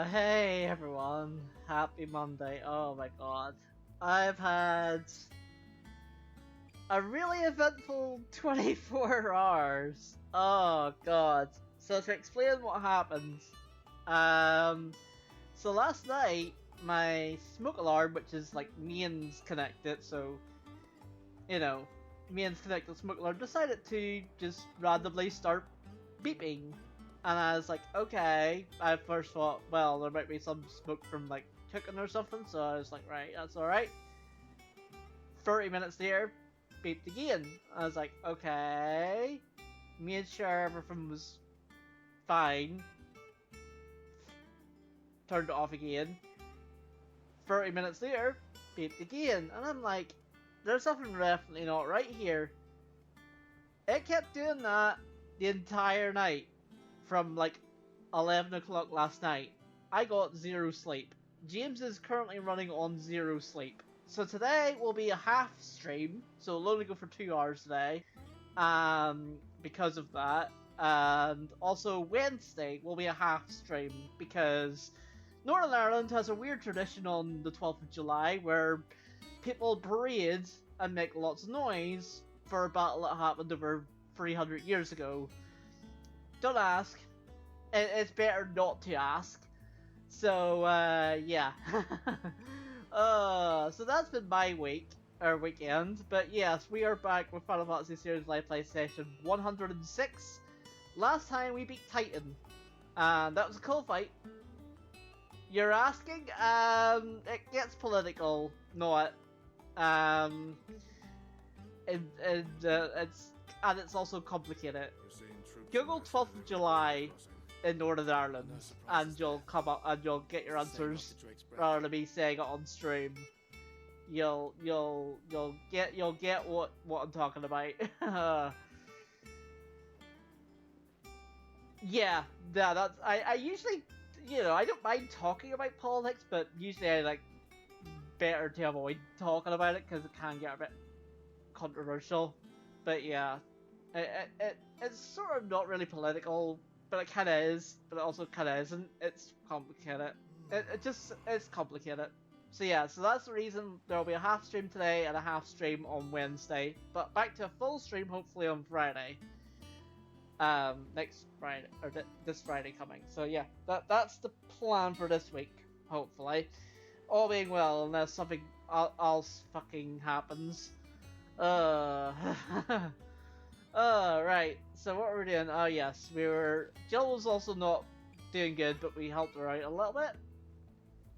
Hey everyone, happy Monday. Oh my god. I've had a really eventful 24 hours. Oh god. So to explain what happened, so last night my smoke alarm, which is like mains connected, so you know, mains connected smoke alarm, decided to just randomly start beeping. And I was like, okay. I first thought, well, there might be some smoke from like cooking or something, so I was like, right, that's alright. 30 minutes later, beeped again. I was like, okay. Made sure everything was fine. Turned it off again. 30 minutes later, beeped again. And I'm like, there's something definitely not right here. It kept doing that the entire night. From like 11 o'clock last night. I got 0 sleep. James is currently running on 0 sleep. So today will be a half stream, so we'll only go for 2 hours today. Because of that. And also Wednesday will be a half stream because Northern Ireland has a weird tradition on the 12th of July where people parade and make lots of noise for a battle that happened over 300 years ago. Don't ask. It's better not to ask. So, yeah. So that's been my week, or weekend. But yes, we are back with Final Fantasy Series Live Play Session 106. Last time we beat Titan. And that was a cool fight. You're asking? It gets political. Not. It's also complicated. Google 12th of July in Northern Ireland, and you'll come up and you'll get your answers rather than me saying it on stream. You'll get what I'm talking about. Yeah, that's I usually, I don't mind talking about politics, but usually I like better to avoid talking about it because it can get a bit controversial. But yeah, it's sort of not really political, but it kind of is, but it also kind of isn't. It's complicated. It's complicated. So yeah, so that's the reason there will be a half stream today and a half stream on Wednesday, but back to a full stream hopefully on Friday. Next Friday, or this Friday coming. So yeah, that's the plan for this week, hopefully. All being well, unless something else fucking happens. Right, so what were we doing? Oh yes, Jill was also not doing good, but we helped her out a little bit.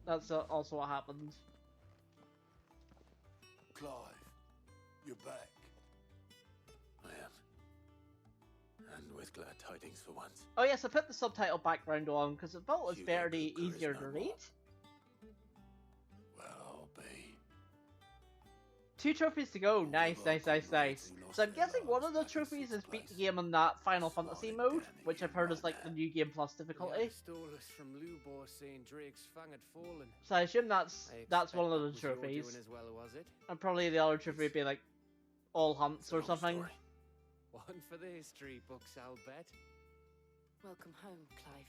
That's also what happened. Clive, you're back. I am. And with glad tidings for once. Oh yes, I put the subtitle background on because I thought it was Hugo better, Cooker is easier no to more. read. Well, I'll be. 2 trophies to go. Nice, nice, nice, nice. So I'm guessing one of the trophies is beat the game on that Final Fantasy mode, which I've heard is like the new game plus difficulty. Stole us from Lubor saying Drake's fang had fallen. So I assume that's one of the That was your trophies. doing as well, was it? And probably the other trophy would be like all hunts or something. Story. One for the history books, I'll bet. Welcome home, Clive.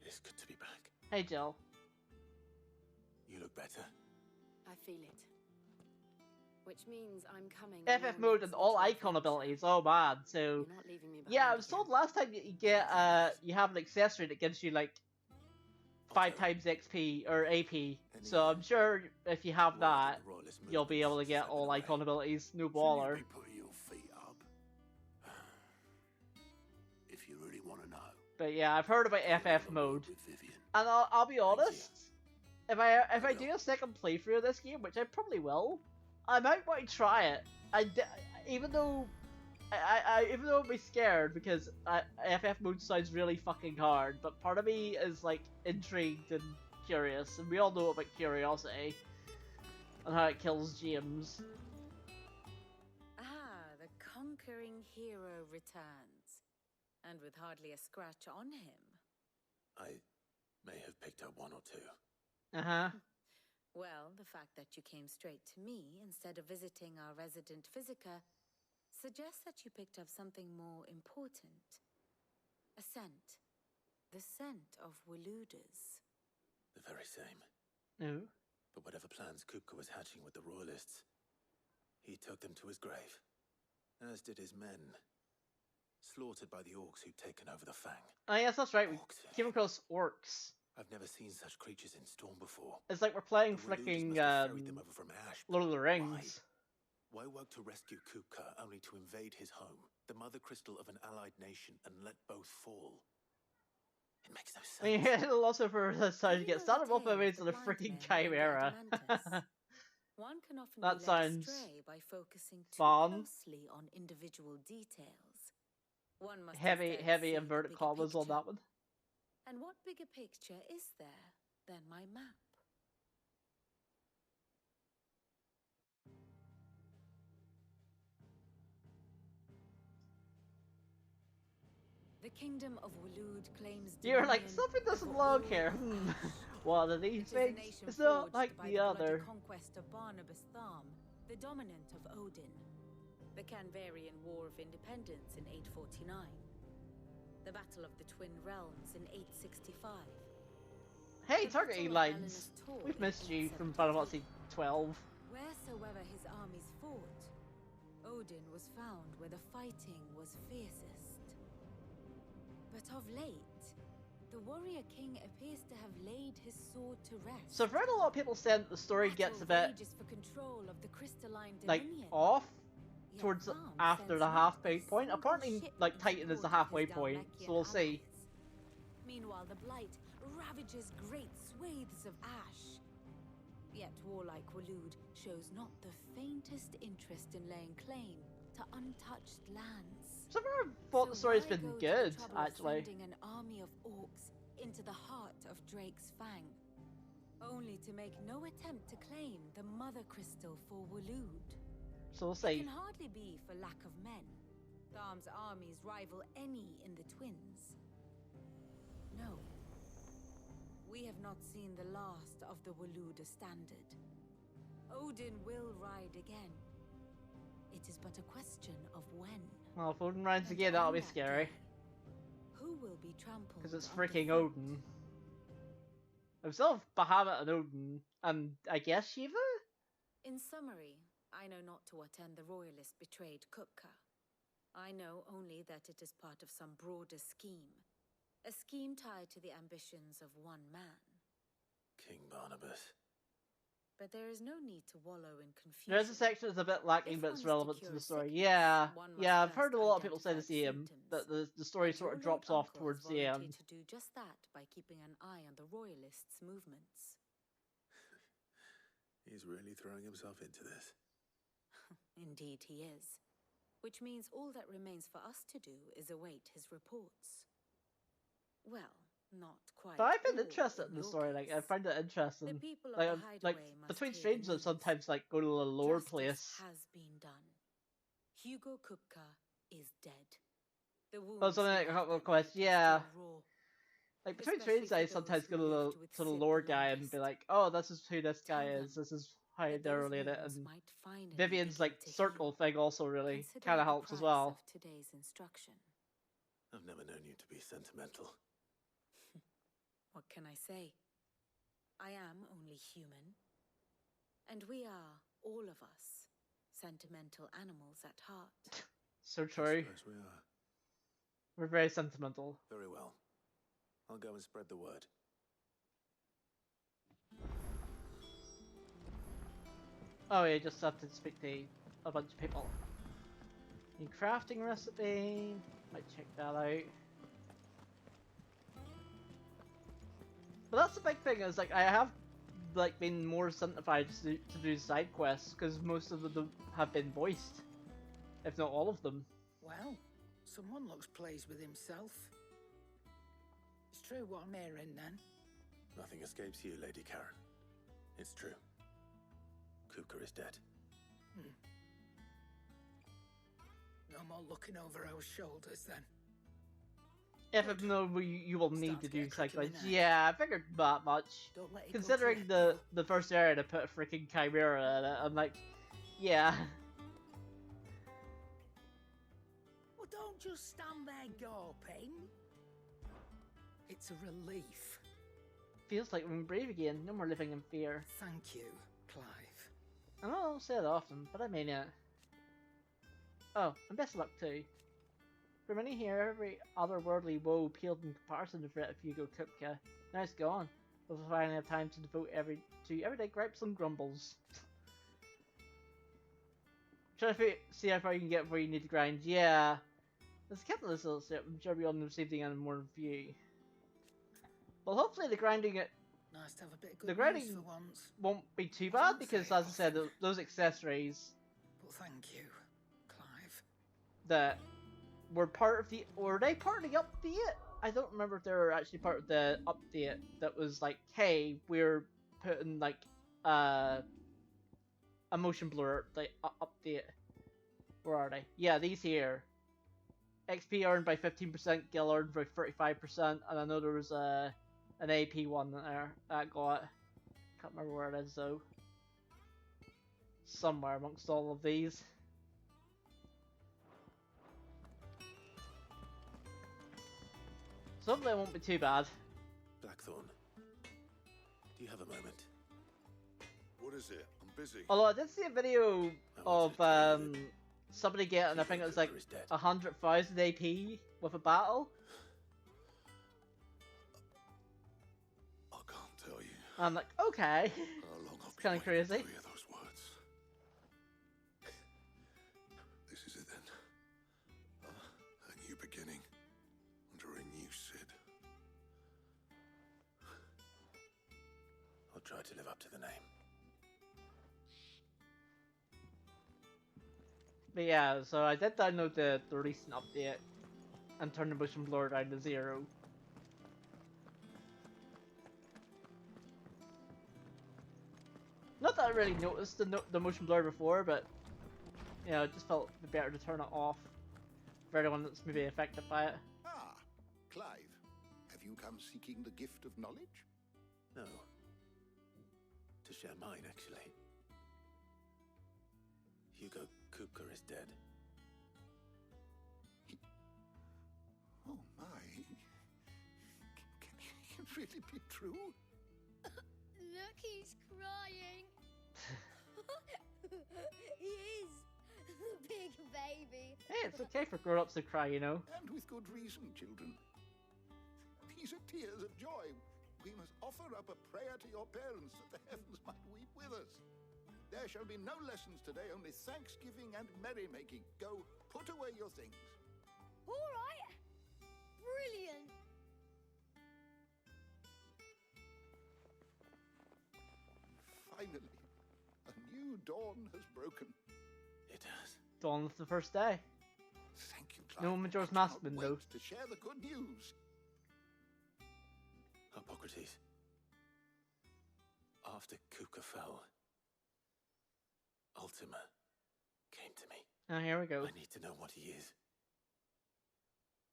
It's good to be back. Hey Jill. You look better. I feel it. Which means I'm coming. FF mode and all icon abilities. Oh man. So You're not leaving me behind yeah, I was again. told last time that you get you have an accessory that gives you like 5 times XP or AP. So I'm sure if you have that, you'll be able to get all icon abilities. No baller. Shouldn't you be putting your feet up? If you really want to know. But yeah, I've heard about FF mode, With Vivian. and I'll be honest. If I do a second playthrough of this game, which I probably will, I might want to try it. Even though I'll be scared because FF mode sounds really fucking hard, but part of me is like intrigued and curious, and we all know about curiosity and how it kills James. Ah, the conquering hero returns. And with hardly a scratch on him. I may have picked up one or two. Well, the fact that you came straight to me instead of visiting our resident Physica suggests that you picked up something more important. A scent. The scent of Waludas. The very same. No. But whatever plans Kupka was hatching with the Royalists, he took them to his grave. As did his men. Slaughtered by the orcs who'd taken over the Fang. Oh yes, that's right. We Orcs. came across orcs. I've never seen such creatures in Storm before. It's like we're playing The Waludas flicking must have ferried them over from Ash. Lord of the Rings. Why work to rescue Kupka only to invade his home, the mother crystal of an allied nation, and let both fall? It makes no sense. I mean, it'll also for us time to get started off by Tale of ways of the blind freaking men and chimera. Adamantus. One can often That be led sounds astray by focusing too fun. closely on individual details. One must Heavy instead see the inverted bigger commas on picture. that one. And what bigger picture is there than my map? The kingdom of Walud claims You're like, dominion something doesn't over belong all here. One of these It is a things nation is not forged like by the bloody other. conquest of Barnabas Tharm, the dominant of Odin. The Canvarian War of Independence in 849. The Battle of the Twin Realms in 865. Hey, The targeting Battle of lines. Elena's Tor We've in missed you from Final Fantasy 12. Wheresoever his armies fought, Odin was found where the fighting was fiercest. But of late, the warrior king appears to have laid his sword to rest. So I've read a lot of people saying that the story gets a bit Rages for control of the crystalline like dominion. off Yet towards Tharm after sends the not halfway a point. single Apparently, ship like in Titan is the support of halfway his point, Dalmekian so we'll see. allies. Meanwhile, the blight ravages great swathes of ash. Yet warlike Walud shows not the faintest interest in laying claim to untouched lands. So I've never thought the story's why been go to the good, trouble of actually. sending an army of orcs into the heart of Drake's Fang, only to make no attempt to claim the mother crystal for Walud? So we'll It see. can hardly be for lack of men. Tharm's armies rival any in the Twins. No. We have not seen the last of the Waluda standard. Odin will ride again. It is but a question of when. Well, if Odin rides And again, that'll on be that scary. day, who will be trampled Because it's underfoot? freaking Odin. himself, Bahamut and Odin, and I guess Shiva? In summary, I know not to what end the royalists betrayed Kupka. I know only that it is part of some broader scheme. A scheme tied to the ambitions of one man. King Barnabas. But there is no need to wallow in confusion. There's a section that's a bit lacking, If but one it's is to relevant to cure the a story. sickness, Yeah, one must yeah, I've heard a first lot of people say the identify same, symptoms. that the story And sort your of drops late off uncle towards has the volunteered end. to do just that by keeping an eye on the royalists' movements. He's really throwing himself into this. Indeed he is. Which means all that remains for us to do is await his reports. Well, not quite. But I've been all interested in the your story, like, I case. find it The interesting. people of Like, the like hideaway must between hear the strangers, news. sometimes, like, go to a lower Justice place. has been done. Hugo Kupka is dead. The Well, wounds something he like a left couple of that night quests, are yeah. still raw. Like, between Especially strangers, for I those sometimes who go lived with to the Sid lore the guy and be longest. like, oh, this is who this guy Tell is, them this is how that they're those related, wounds and might finally Vivian's, begin like, to circle heal. thing also really Consider kind it of the helps as price well. of today's instruction. I've never known you to be sentimental. What can I say? I am only human. And we are, all of us, sentimental animals at heart. So I true. suppose we are. We're very sentimental. Very well. I'll go and spread the word. Oh, yeah, just have to speak to a bunch of people. New crafting recipe. Might check that out. But that's the big thing, is like I have like been more incentivized to do side quests because most of them have been voiced, if not all of them. Well, someone looks pleased with himself. It's true what I'm hearing then. Nothing escapes you, Lady Karen. It's true. Kupka is dead. No more looking over our shoulders then. If no, you will need Starts to to get do a side cricket quests. in it. Yeah, I figured that much. Don't let it go to Considering your head, the first area to put a freaking chimera in it, I'm like, yeah. Well, don't just stand there gawping. It's a relief. Feels like we're brave again. No more living in fear. Thank you, Clive. I know I don't say it often, but I mean it. Oh, and best of luck too. For many here, every otherworldly woe paled in comparison to the threat of Hugo Kupka. Now it's gone. We'll finally have time to devote to everyday gripes and grumbles. Try to see how far you can get before you need to grind. Yeah. Let's keep this little step. I'm sure we all know same thing and more view. Well, hopefully the grinding Nice to have a bit of The good grinding- news for once. won't be too I bad don't because, say as I said, often. those accessories But thank you, Clive. that were part of were they part of the update? I don't remember if they were actually part of the update that was like, hey, we're putting like a motion blur like update. Where are they? Yeah, these here. XP earned by 15%, gil earned by 35%, and I know there was an AP one there that got. Can't remember where it is though. Somewhere amongst all of these. So hopefully it won't be too bad. Blackthorn, do you have a moment? What is it? I'm busy. Although I did see a video I wanted of to tell you that somebody getting, I think it was like Kupka is dead. 100,000 AP with a battle. I can't tell you I'm like, okay. how long I've It's kinda been waiting to crazy. hear those words. This is it then. A new beginning under a new Sid. I'll try to live up to the name. But yeah, so I did download the recent update and turn the motion blur down to 0. Not that I really noticed the motion blur before, but you know, it just felt better to turn it off for anyone that's maybe affected by it. Ah, Clive. Have you come seeking the gift of knowledge? No. To share mine, actually. Hugo Kupka is dead. Oh my. Can it really be true? Look, he's crying. He is. The big baby. Hey, it's okay for grown-ups to cry, you know. And with good reason, children. These are tears of joy. We must offer up a prayer to your parents that the heavens might weep with us. There shall be no lessons today, only thanksgiving and merrymaking. Go, put away your things. All right. Brilliant. Finally, a new dawn has broken. It has. Dawn of the first day. Thank you, Clive. No Majora's I cannot Mask been, wait though. to share the good news. Hippocrates. After Kuka fell, Ultima came to me. Oh, here we go. I need to know what he is.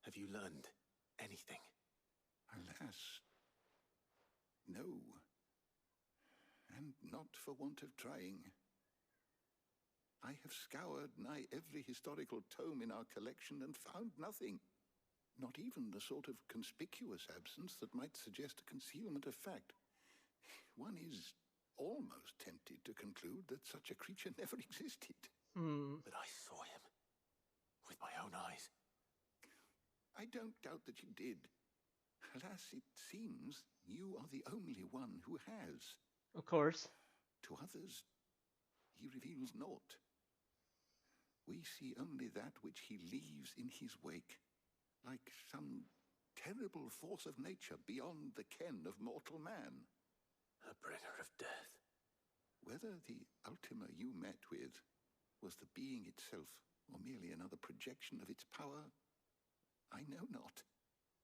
Have you learned anything? Alas, no. And not for want of trying. I have scoured nigh every historical tome in our collection and found nothing. Not even the sort of conspicuous absence that might suggest a concealment of fact. One is almost tempted to conclude that such a creature never existed. But I saw him with my own eyes. I don't doubt that you did. Alas, it seems you are the only one who has. Of course. To others, he reveals naught. We see only that which he leaves in his wake, like some terrible force of nature beyond the ken of mortal man. A bringer of death. Whether the Ultima you met with was the being itself, or merely another projection of its power, I know not.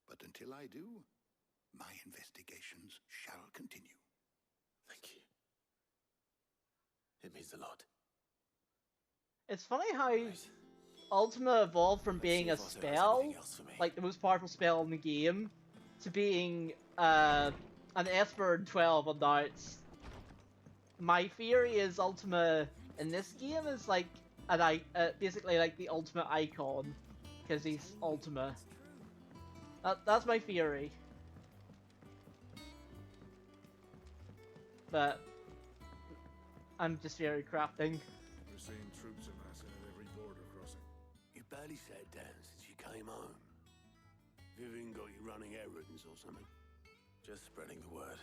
But until I do, my investigations shall continue. Thank you. It means a lot. It's funny how Right. Ultima evolved from Let's being see a if Arthur has spell, anything else for me. like the most powerful spell in the game, to being an Esper in 12, and now it's... My theory is Ultima in this game is like basically like the ultimate icon, because he's Ultima. That's my theory. But I'm just theory crafting. We're seeing troops amassing at every border crossing. You barely sat down since you came home. Vivian got you running errands or something? Just spreading the word.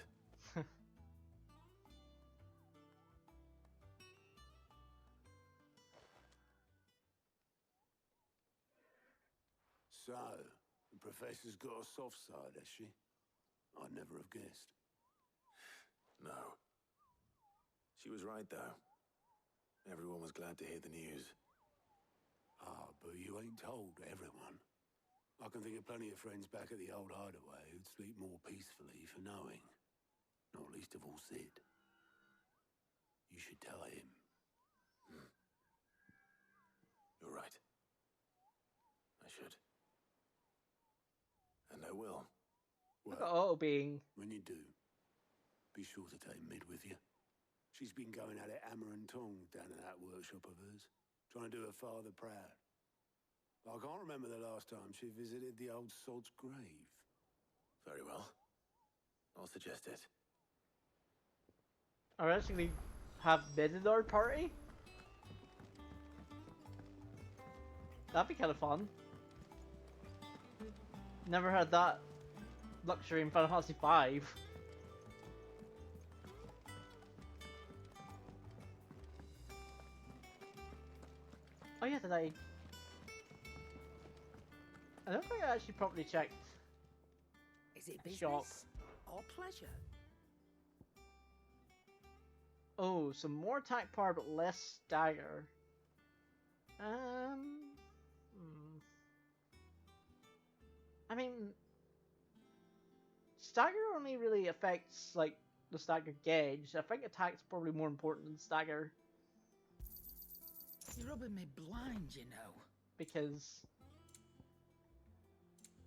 So, the professor's got a soft side, has she? I'd never have guessed. No. She was right, though. Everyone was glad to hear the news. Ah, but you ain't told everyone. I can think of plenty of friends back at the old hideaway who'd sleep more peacefully for knowing. Not least of all Sid. You should tell him. You're right. I should. And I will. Look Well, at Otto being... when you do, be sure to take Mid with you. She's been going at it hammer and tongs down at that workshop of hers, trying to do her father proud. I can't remember the last time she visited the old sod's grave. Very well. I'll suggest it. I actually have Mid in our party. That'd be kind of fun. Never had that luxury in Final Fantasy V. Oh yeah, did I don't think I actually properly checked. Is it business Shop. or pleasure? Oh, some more attack power but less stagger. I mean, stagger only really affects like the stagger gauge. I think attack's probably more important than stagger You're rubbing me blind, you know. because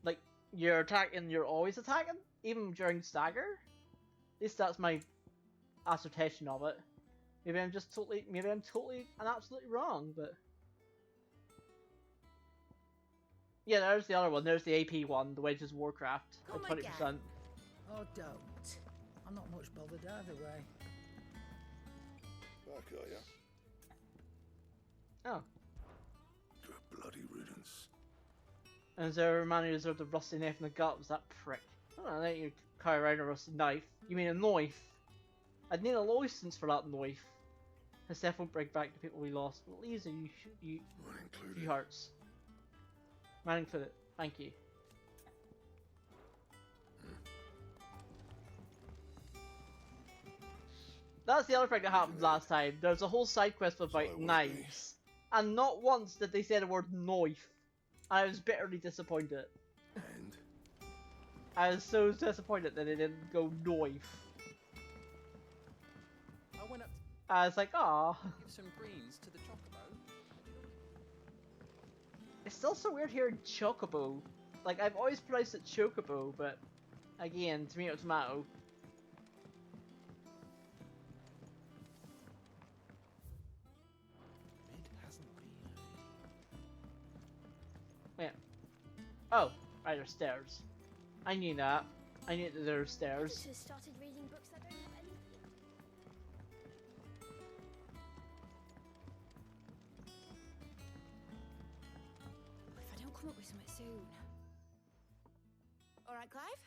like you're attacking, you're always attacking, even during stagger. At least that's my assertion of it. Maybe I'm totally and absolutely wrong, but yeah, there's the other one. There's the AP one, the Wages of Warcraft, Come at 20%. Or don't. I'm not much bothered either way. Back, are ya? Oh. To a bloody riddance. And there reminded us of the rusty knife in the gut, was that prick. I don't know, I think you carry around a rusty knife. You mean a knife? I'd need a license for that knife. And Steph won't bring back the people we lost. Well, easy, you Mine included. few hearts. Mine included. Thank you. That's the other thing that happened last time. There was a whole side quest about knives. And not once did they say the word knife. I was bitterly disappointed. And? I was so disappointed that they didn't go knife. I went up I was like, ah. to give some greens to the chocobo. It's still so weird hearing chocobo. Like, I've always pronounced it chocobo, but again, tomato tomato. Mid hasn't been. Wait. Oh, right, there's stairs. I knew that. I knew that there were stairs. Just started reading books that don't have any. If I don't come up with something soon. All right, Clive?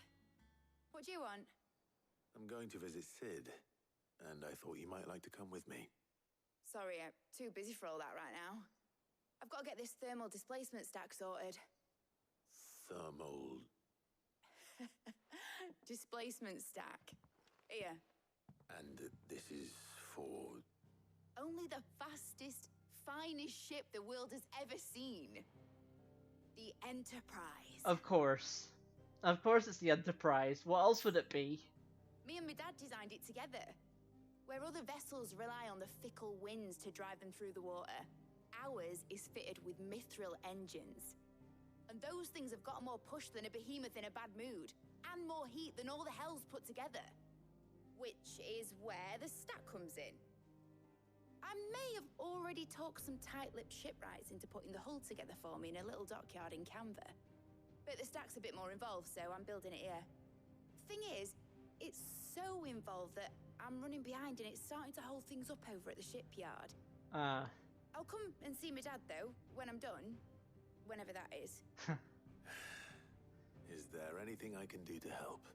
What do you want? I'm going to visit Sid, and I thought you might like to come with me. Sorry, I'm too busy for all that right now. I've got to get this thermal displacement stack sorted. Thermal... Displacement stack. Here. And this is for... Only the fastest, finest ship the world has ever seen. The Enterprise. Of course. Of course it's the Enterprise. What else would it be? Me and my dad designed it together. Where other vessels rely on the fickle winds to drive them through the water, ours is fitted with mithril engines. And those things have got more push than a behemoth in a bad mood, and more heat than all the hells put together. Which is where the stack comes in. I may have already talked some tight-lipped shipwrights into putting the hull together for me in a little dockyard in Canva. But the stack's a bit more involved, so I'm building it here. Thing is, it's so involved that I'm running behind and it's starting to hold things up over at the shipyard. I'll come and see my dad, though, when I'm done. Whenever that is. Is there anything I can do to help?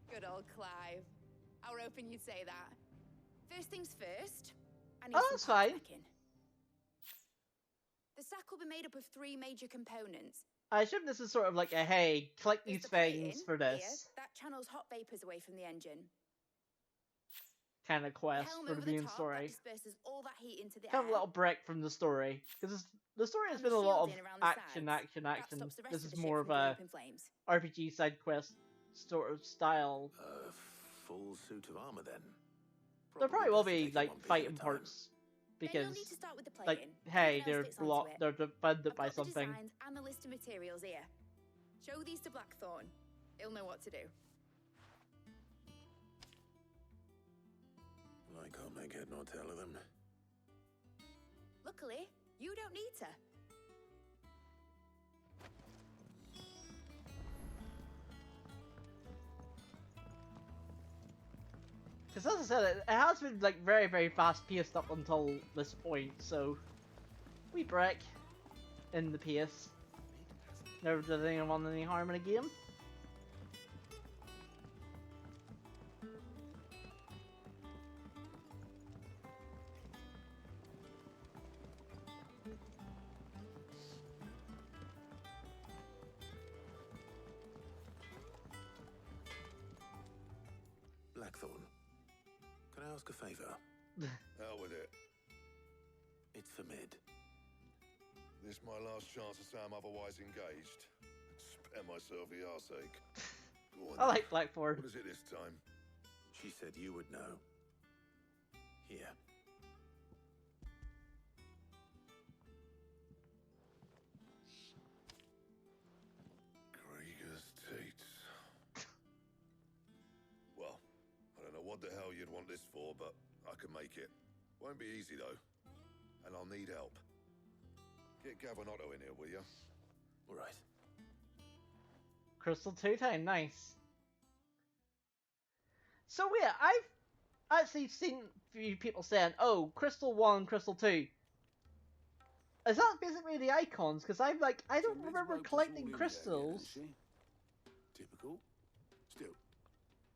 Good old Clive. I were hoping you'd say that. First things first, I need Oh, some that's parts fine. packing. The stack will be made up of 3 major components. I assume this is sort of like a, hey, click There's these the plating, things for here, this that channels hot vapors away from the engine. kind of The quest helm for the over the main top that story. disperses all that heat into the Kind of a air. little break from the story. Because the story has And the been a lot of shielding around the action, sides. action, That action. stops the rest This of is the ship more from of going a up in flames. RPG side quest sort of style. A full suit of armor, then? There probably will best to be take it like one piece at a fighting time. parts Then because you'll need to start with the like plating. hey, Everything else they're fits onto it. they're defended I've by got the something. designs and the list of materials here. Show these to Blackthorn. He'll know what to do. I can't make head nor tail of them. Luckily, you don't need to. Because as I said, it has been like very, very fast paced up until this point, so we break in the pace. Never did anyone any harm in a game. Blackthorn, can I ask a favor? Out with it. It's for Mid. This my last chance to say I'm otherwise engaged. Spare myself the arseache. Go on I then. like Blackford. What is it this time? She said you would know. Here. Krieger's teats. Well, I don't know what the hell you'd want this for, but I can make it. Won't be easy though. And I'll need help. Get Gavinotto in here, will you? All right. Crystal 2 time, nice. So yeah, I've actually seen a few people saying, "Oh, Crystal 1, Crystal 2." Is that basically the icons? Because I'm like, I don't So Liz remember roped us all collecting in there crystals. again, ain't she? Typical. Still,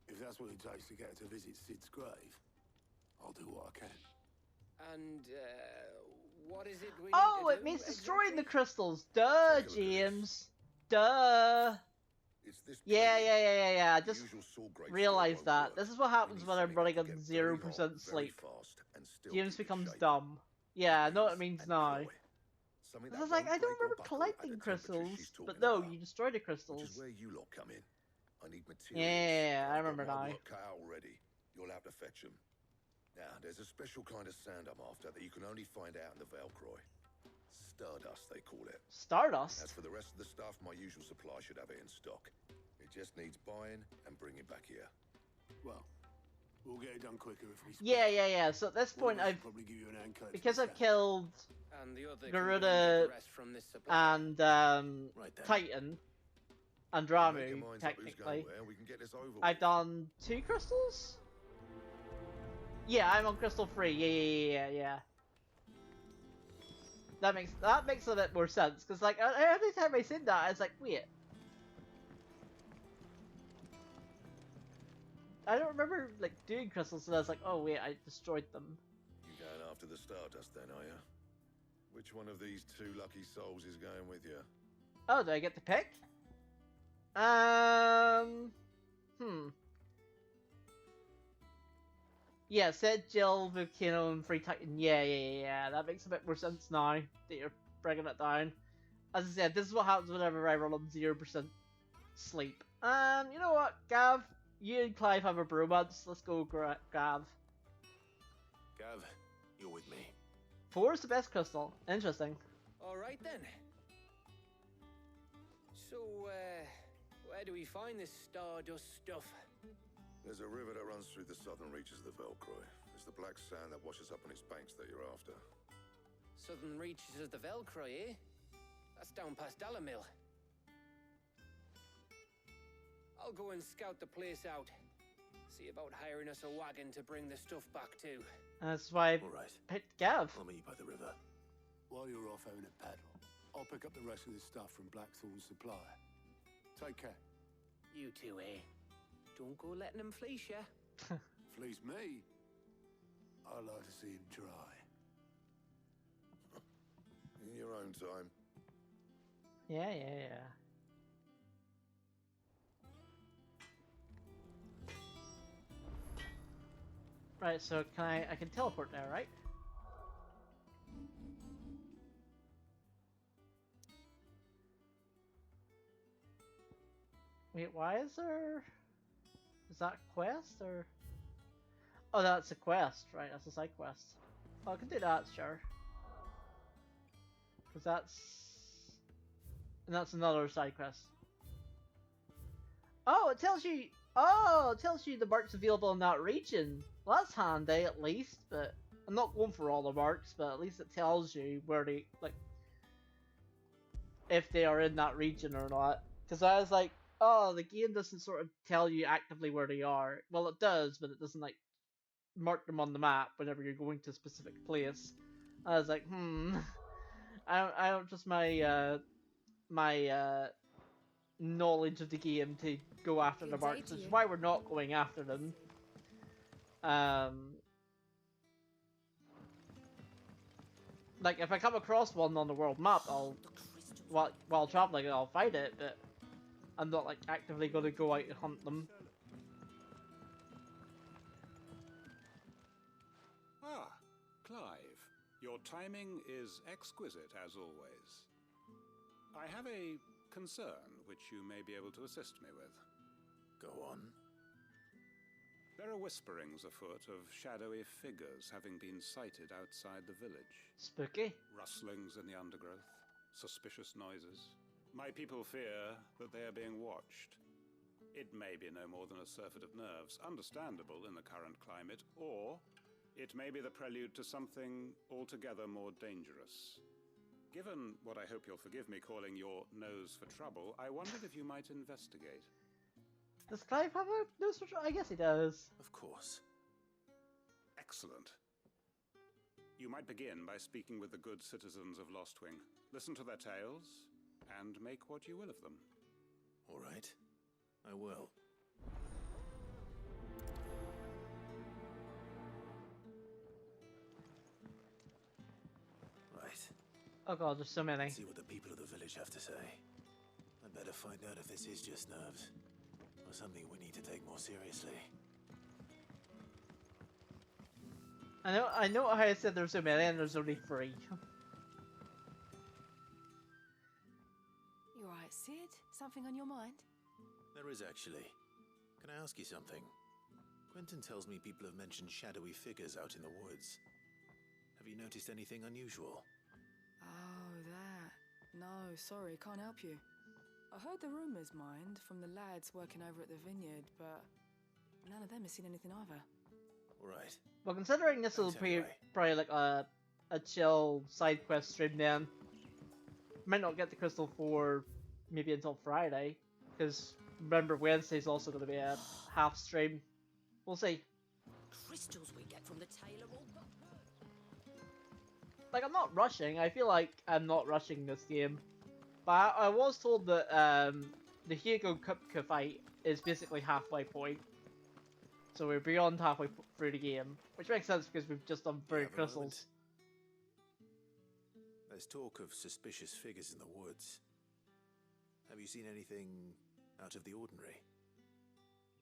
if that's what it takes to get her to visit Sid's grave, I'll do what I can. And, what is it we Oh, need to it do, means destroying the exactly? crystals. Duh, Take a look at this. James. Duh. It's this Yeah, plating. I The just usual saw grade realized still won't that. work. This is what We happens need when I'm something running that on can get very 0% hot, very sleep. fast, and still James keep its becomes shape. dumb. Yeah, I know what it means and now. alloy. Something I that was like, won't I don't break or remember buckle at the collecting temperature crystals. she's But talking no, about, you destroyed the which crystals. is where you lot come in. I need materials. Yeah, I I've got remember my now. work cut out already. You'll have to fetch them. Now, there's a special kind of sand I'm after that you can only find out in the Velcroy. Stardust, they call it. Stardust? As for the rest of the stuff, my usual supply should have it in stock. It just needs buying and bringing back here. Well, we'll get it done quicker if we split. Yeah. So at this One point, of us I've will probably give you an hand collecting because I've sand. killed And the other Garuda the rest from this supply. and Right then. Titan and Make your Ramu, minds up who's technically. going where, we can get this over I've with. done 2 crystals? Yeah, I'm on crystal 3. Yeah. That makes a bit more sense, because like every time I said that, I was like, wait. I don't remember like doing crystals, so I was like, oh wait, I destroyed them. You going after the Stardust then, are you? Which one of these 2 lucky souls is going with you? Oh, do I get to pick? Yeah, said Jill, Volcano, and Free Titan. Yeah. That makes a bit more sense now that you're breaking it down. As I said, this is what happens whenever I run on 0% sleep. You know what, Gav? You and Clive have a bromance. Let's go, Gav. Gav, you're with me. 4 is the best crystal. Interesting. Alright then. So, where do we find this Stardust stuff? There's a river that runs through the southern reaches of the Velcroy. It's the black sand that washes up on its banks that you're after. Southern reaches of the Velcroy, eh? That's down past Dalamil. I'll go and scout the place out. See about hiring us a wagon to bring the stuff back to. That's why I All right. picked Gav. I'll meet you by the river. While you're off having a paddle, I'll pick up the rest of this stuff from Blackthorn's supplier. Take care. You two, eh? Don't go letting them fleece ya. Fleece me? I'd like to see him try. In your own time. Yeah. Right, so I can teleport now, right? Wait, why is there... Is that a quest, or... Oh, that's a quest, right, that's a side quest. Oh, I can do that, sure. Because that's... And that's another side quest. Oh, it tells you... Oh, it tells you the marks available in that region. Well, that's handy, at least, but... I'm not going for all the marks, but at least it tells you where they... Like... If they are in that region or not. Because I was like... Oh, the game doesn't sort of tell you actively where they are. Well, it does, but it doesn't, like, mark them on the map whenever you're going to a specific place. I was like, I don't trust my, knowledge of the game to go after the Good day marks, to which is you. why we're not going after them. Like, if I come across one on the world map, I'll, while traveling, I'll find it, but I'm not, like, actively going to go out and hunt them. Ah, Clive. Your timing is exquisite, as always. I have a concern which you may be able to assist me with. Go on. There are whisperings afoot of shadowy figures having been sighted outside the village. Spooky. Rustlings in the undergrowth, suspicious noises. My people fear that they are being watched. It may be no more than a surfeit of nerves, understandable in the current climate, or it may be the prelude to something altogether more dangerous. Given what I hope you'll forgive me calling your nose for trouble, I wondered if you might investigate. Does Clive have a nose for I guess he does. Of course. Excellent. You might begin by speaking with the good citizens of Lostwing. Listen to their tales, and make what you will of them. All right. I will. Right. Oh god, there's so many. Let's see what the people of the village have to say. I'd better find out if this is just nerves, or something we need to take more seriously. I know how I said there's so many and there's only 3. You alright, Sid? Something on your mind? There is actually. Can I ask you something? Quentin tells me people have mentioned shadowy figures out in the woods. Have you noticed anything unusual? Oh, that. No, sorry, can't help you. I heard the rumours, mind, from the lads working over at the vineyard, but none of them has seen anything either. Right. Well, considering this will be probably like a chill side quest stream, then might not get the crystal for maybe until Friday, because remember Wednesday's also going to be a half stream. We'll see. Crystals we get from the tailor all Like, I'm not rushing. I feel like I'm not rushing this game, but I was told that the Hugo Kupka fight is basically halfway point. So we're beyond halfway through the game, which makes sense because we've just done 3 crystals. There's talk of suspicious figures in the woods. Have you seen anything out of the ordinary?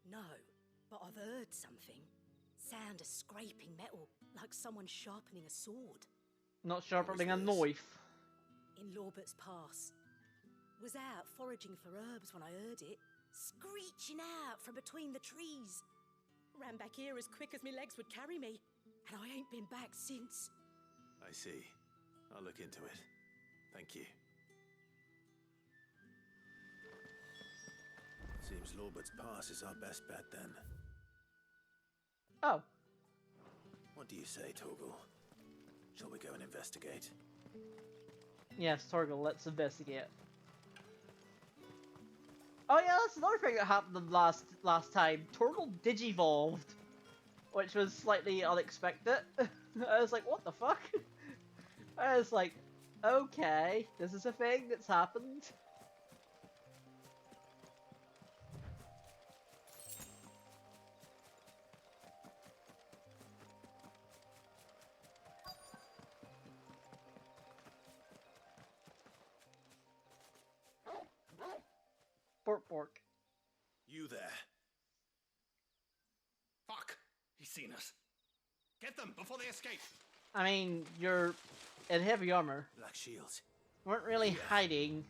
No, but I've heard something. Sound of scraping metal, like someone sharpening a sword. Not sharpening a knife. In Lorbert's Pass. Was out foraging for herbs when I heard it, screeching out from between the trees. Ran back here as quick as my legs would carry me, and I ain't been back since. I see. I'll look into it. Thank you. Seems Lorbert's Pass is our best bet then. Oh. What do you say, Torgal? Shall we go and investigate? Yes, Torgal, let's investigate. Oh yeah, that's another thing that happened last time. Torgal digivolved, which was slightly unexpected. I was like, what the fuck? I was like, okay, this is a thing that's happened. Bork bork. You there? Fuck! He's seen us. Get them before they escape. I mean, you're in heavy armor. Black shields. Weren't really hiding.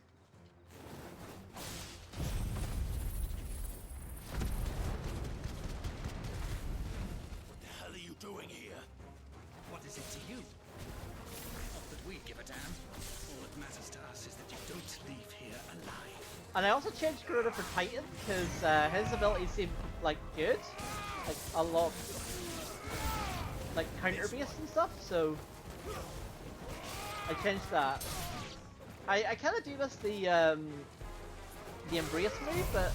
What the hell are you doing here? What is it to you? Not that we give a damn. All that matters to us is that you don't leave here alive. And I also changed Garuda for Titan, because his abilities seem, like, good. Like, a lot, like, counter-based and stuff, so I changed that. I kind of do miss the Embrace move, but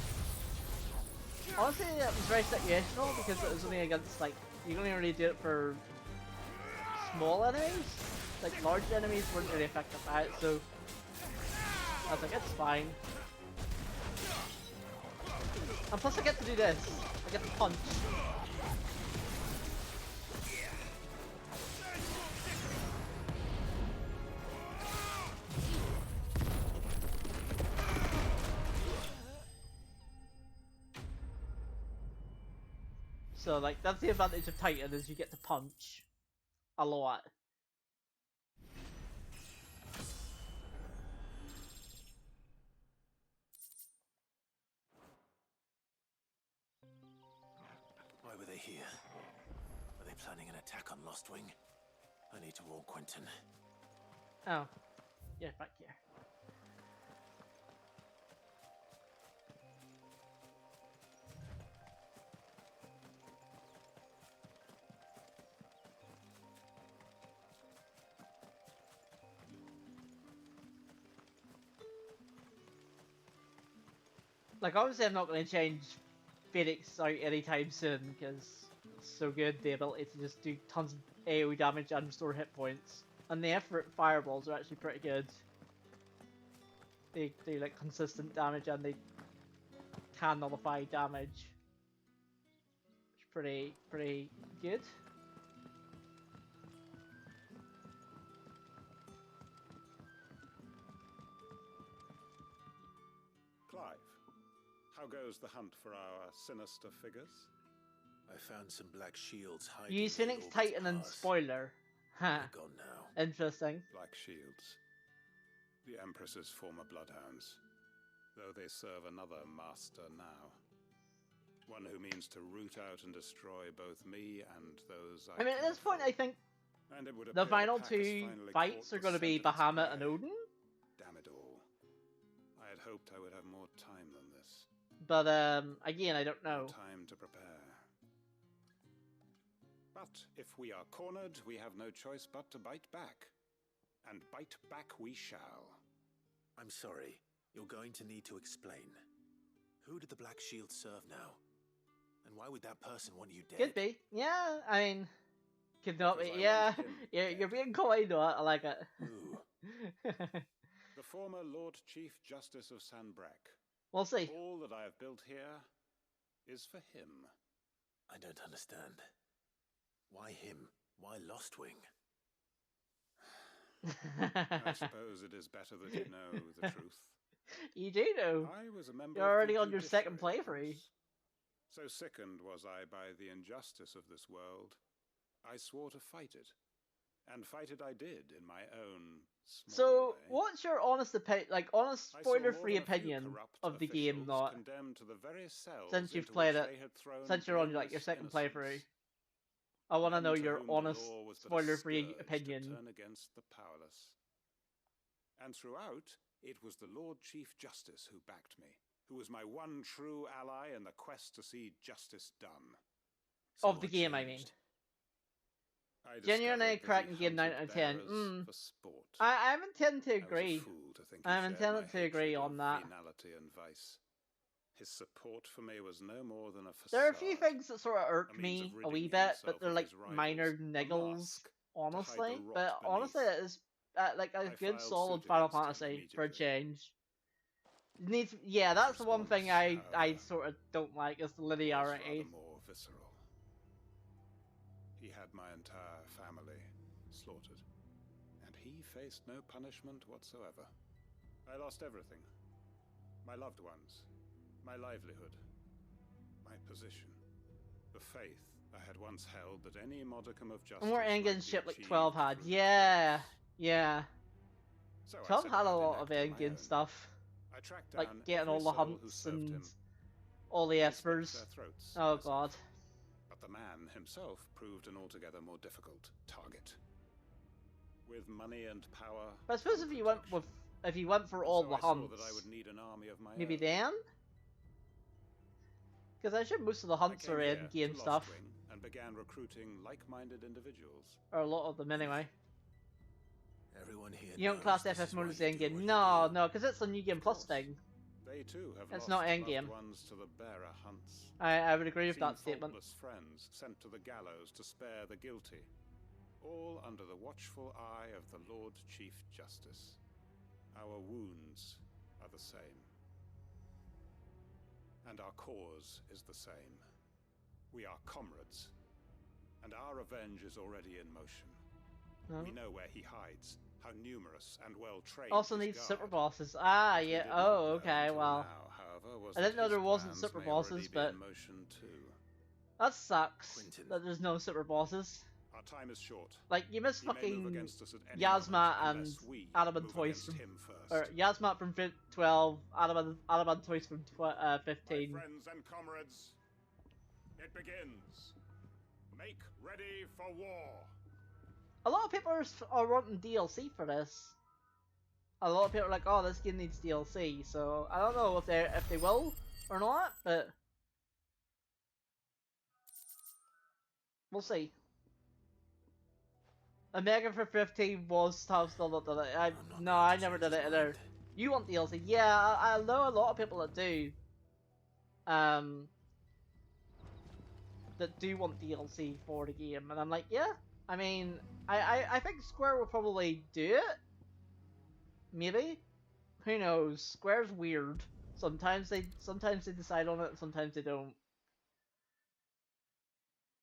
honestly it was very situational, because it was only against, like, you can only really do it for small enemies. Like, large enemies weren't really effective at it, so I was like, it's fine. And plus I get to do this. I get to punch. So like, that's the advantage of Titan, is you get to punch a lot. Why were they here? Are they planning an attack on Lostwing? I need to warn Quentin. Oh. Yeah, back here. Like, obviously I'm not going to change Phoenix out anytime soon because it's so good, the ability to just do tons of AoE damage and restore hit points. And the effort fireballs are actually pretty good. They do like consistent damage and they can nullify damage. Which is pretty good. Clive, how goes the hunt for our sinister figures? I found some black shields hiding. Use Phoenix Titan and spoiler. Ha. Gone now. Interesting. Black shields. The Empress's former bloodhounds. Though they serve another master now. One who means to root out and destroy both me and those I mean, at this point, I think the final two fights are going to be Bahamut and Odin. Damn it all. I had hoped I would have more time than this. But, again, I don't know. Time to prepare. But if we are cornered, we have no choice but to bite back. And bite back we shall. I'm sorry. You're going to need to explain. Who did the Black Shield serve now? And why would that person want you dead? Could be. Yeah, I mean... Could not be. Yeah, you're being coy though. I like it. The former Lord Chief Justice of Sanbreque. We'll see. All that I have built here is for him. I don't understand. Why him? Why Lostwing? I suppose it is better that you know the truth. You do know. I was a member You're already of the on your second judiciary playthrough. So sickened was I by the injustice of this world, I swore to fight it. And fight it I did in my own small So, way. what's your honest opinion, like honest I saw spoiler-free more than a few opinion corrupt of the game, officials not condemned to the very cells since you've into played which it, they had thrown since you're on like your blameless second innocents. playthrough? I want to Men know to your whom the honest law was but a spoiler-free scourge to opinion. turn against the powerless. And throughout, it was the Lord Chief Justice who backed me, who was my one true ally in the quest to see justice done. Of the game, I mean. Genuinely cracking game 9 out of 10. I'm intending to agree. I'm intending to agree on that. Venality and vice. His support for me was no more than a facade. There are a few things that sort of irk me a wee bit, but they're like minor niggles, honestly. But honestly, it is like a good solid Final Fantasy for a change. Needs, yeah, that's the one thing I sort of don't like is the linearity. More visceral. He had my entire family slaughtered, and he faced no punishment whatsoever. I lost everything. My loved ones, my livelihood, my position, the faith I had once held that any modicum of justice. And more might endgame be shit like achieved 12 had. through Yeah, yeah. So I 12 set had a about lot of enacting my endgame own. stuff. I tracked Like down getting all every the soul who hunts served and him. all the I slit espers. their throats Oh myself. god. But the man himself proved an altogether more difficult target. With money and power. But I suppose if you went for all So the I saw hunts, that I would need an army of my maybe own. then? Because I sure most of the hunts I are came here in-game to stuff. Lostwing and began recruiting like-minded individuals. Or a lot of them anyway. Everyone here You don't knows class this FF is mode why as you do endgame. what you No, do. no, because it's a new game plus thing. They too have It's lost not loved endgame. ones to the bearer hunts. I would agree with Seen that statement. faultless friends sent to the gallows to spare the guilty. All under the watchful eye of the Lord Chief Justice. Our wounds are the same. And our cause is the same. We are comrades. And our revenge is already in motion. No. We know where he hides, how numerous and well trained. Also his needs guard. super bosses. Ah, What we yeah. did not Oh, know okay. until Well, now, however, was I didn't that know there his wasn't plans super may already bosses, be but in motion too. that sucks. Quentin. That there's no super bosses. Our time is short. Like you miss He may move fucking against us at any Yasma moment and unless we Adamant move Toys against from, him first. or Yasma from 12, Adamant Toys from 15. My friends and comrades, it begins. Make ready for war. A lot of people are wanting DLC for this. A lot of people are like, "Oh, this game needs DLC." So I don't know if they will or not, but we'll see. A Mega for 15 was tough. Still not done it. I never did it either. You want DLC? Yeah, I know a lot of people that do. that do want DLC for the game, and I'm like, yeah. I mean, I think Square will probably do it. Maybe. Who knows? Square's weird. Sometimes they decide on it, sometimes they don't.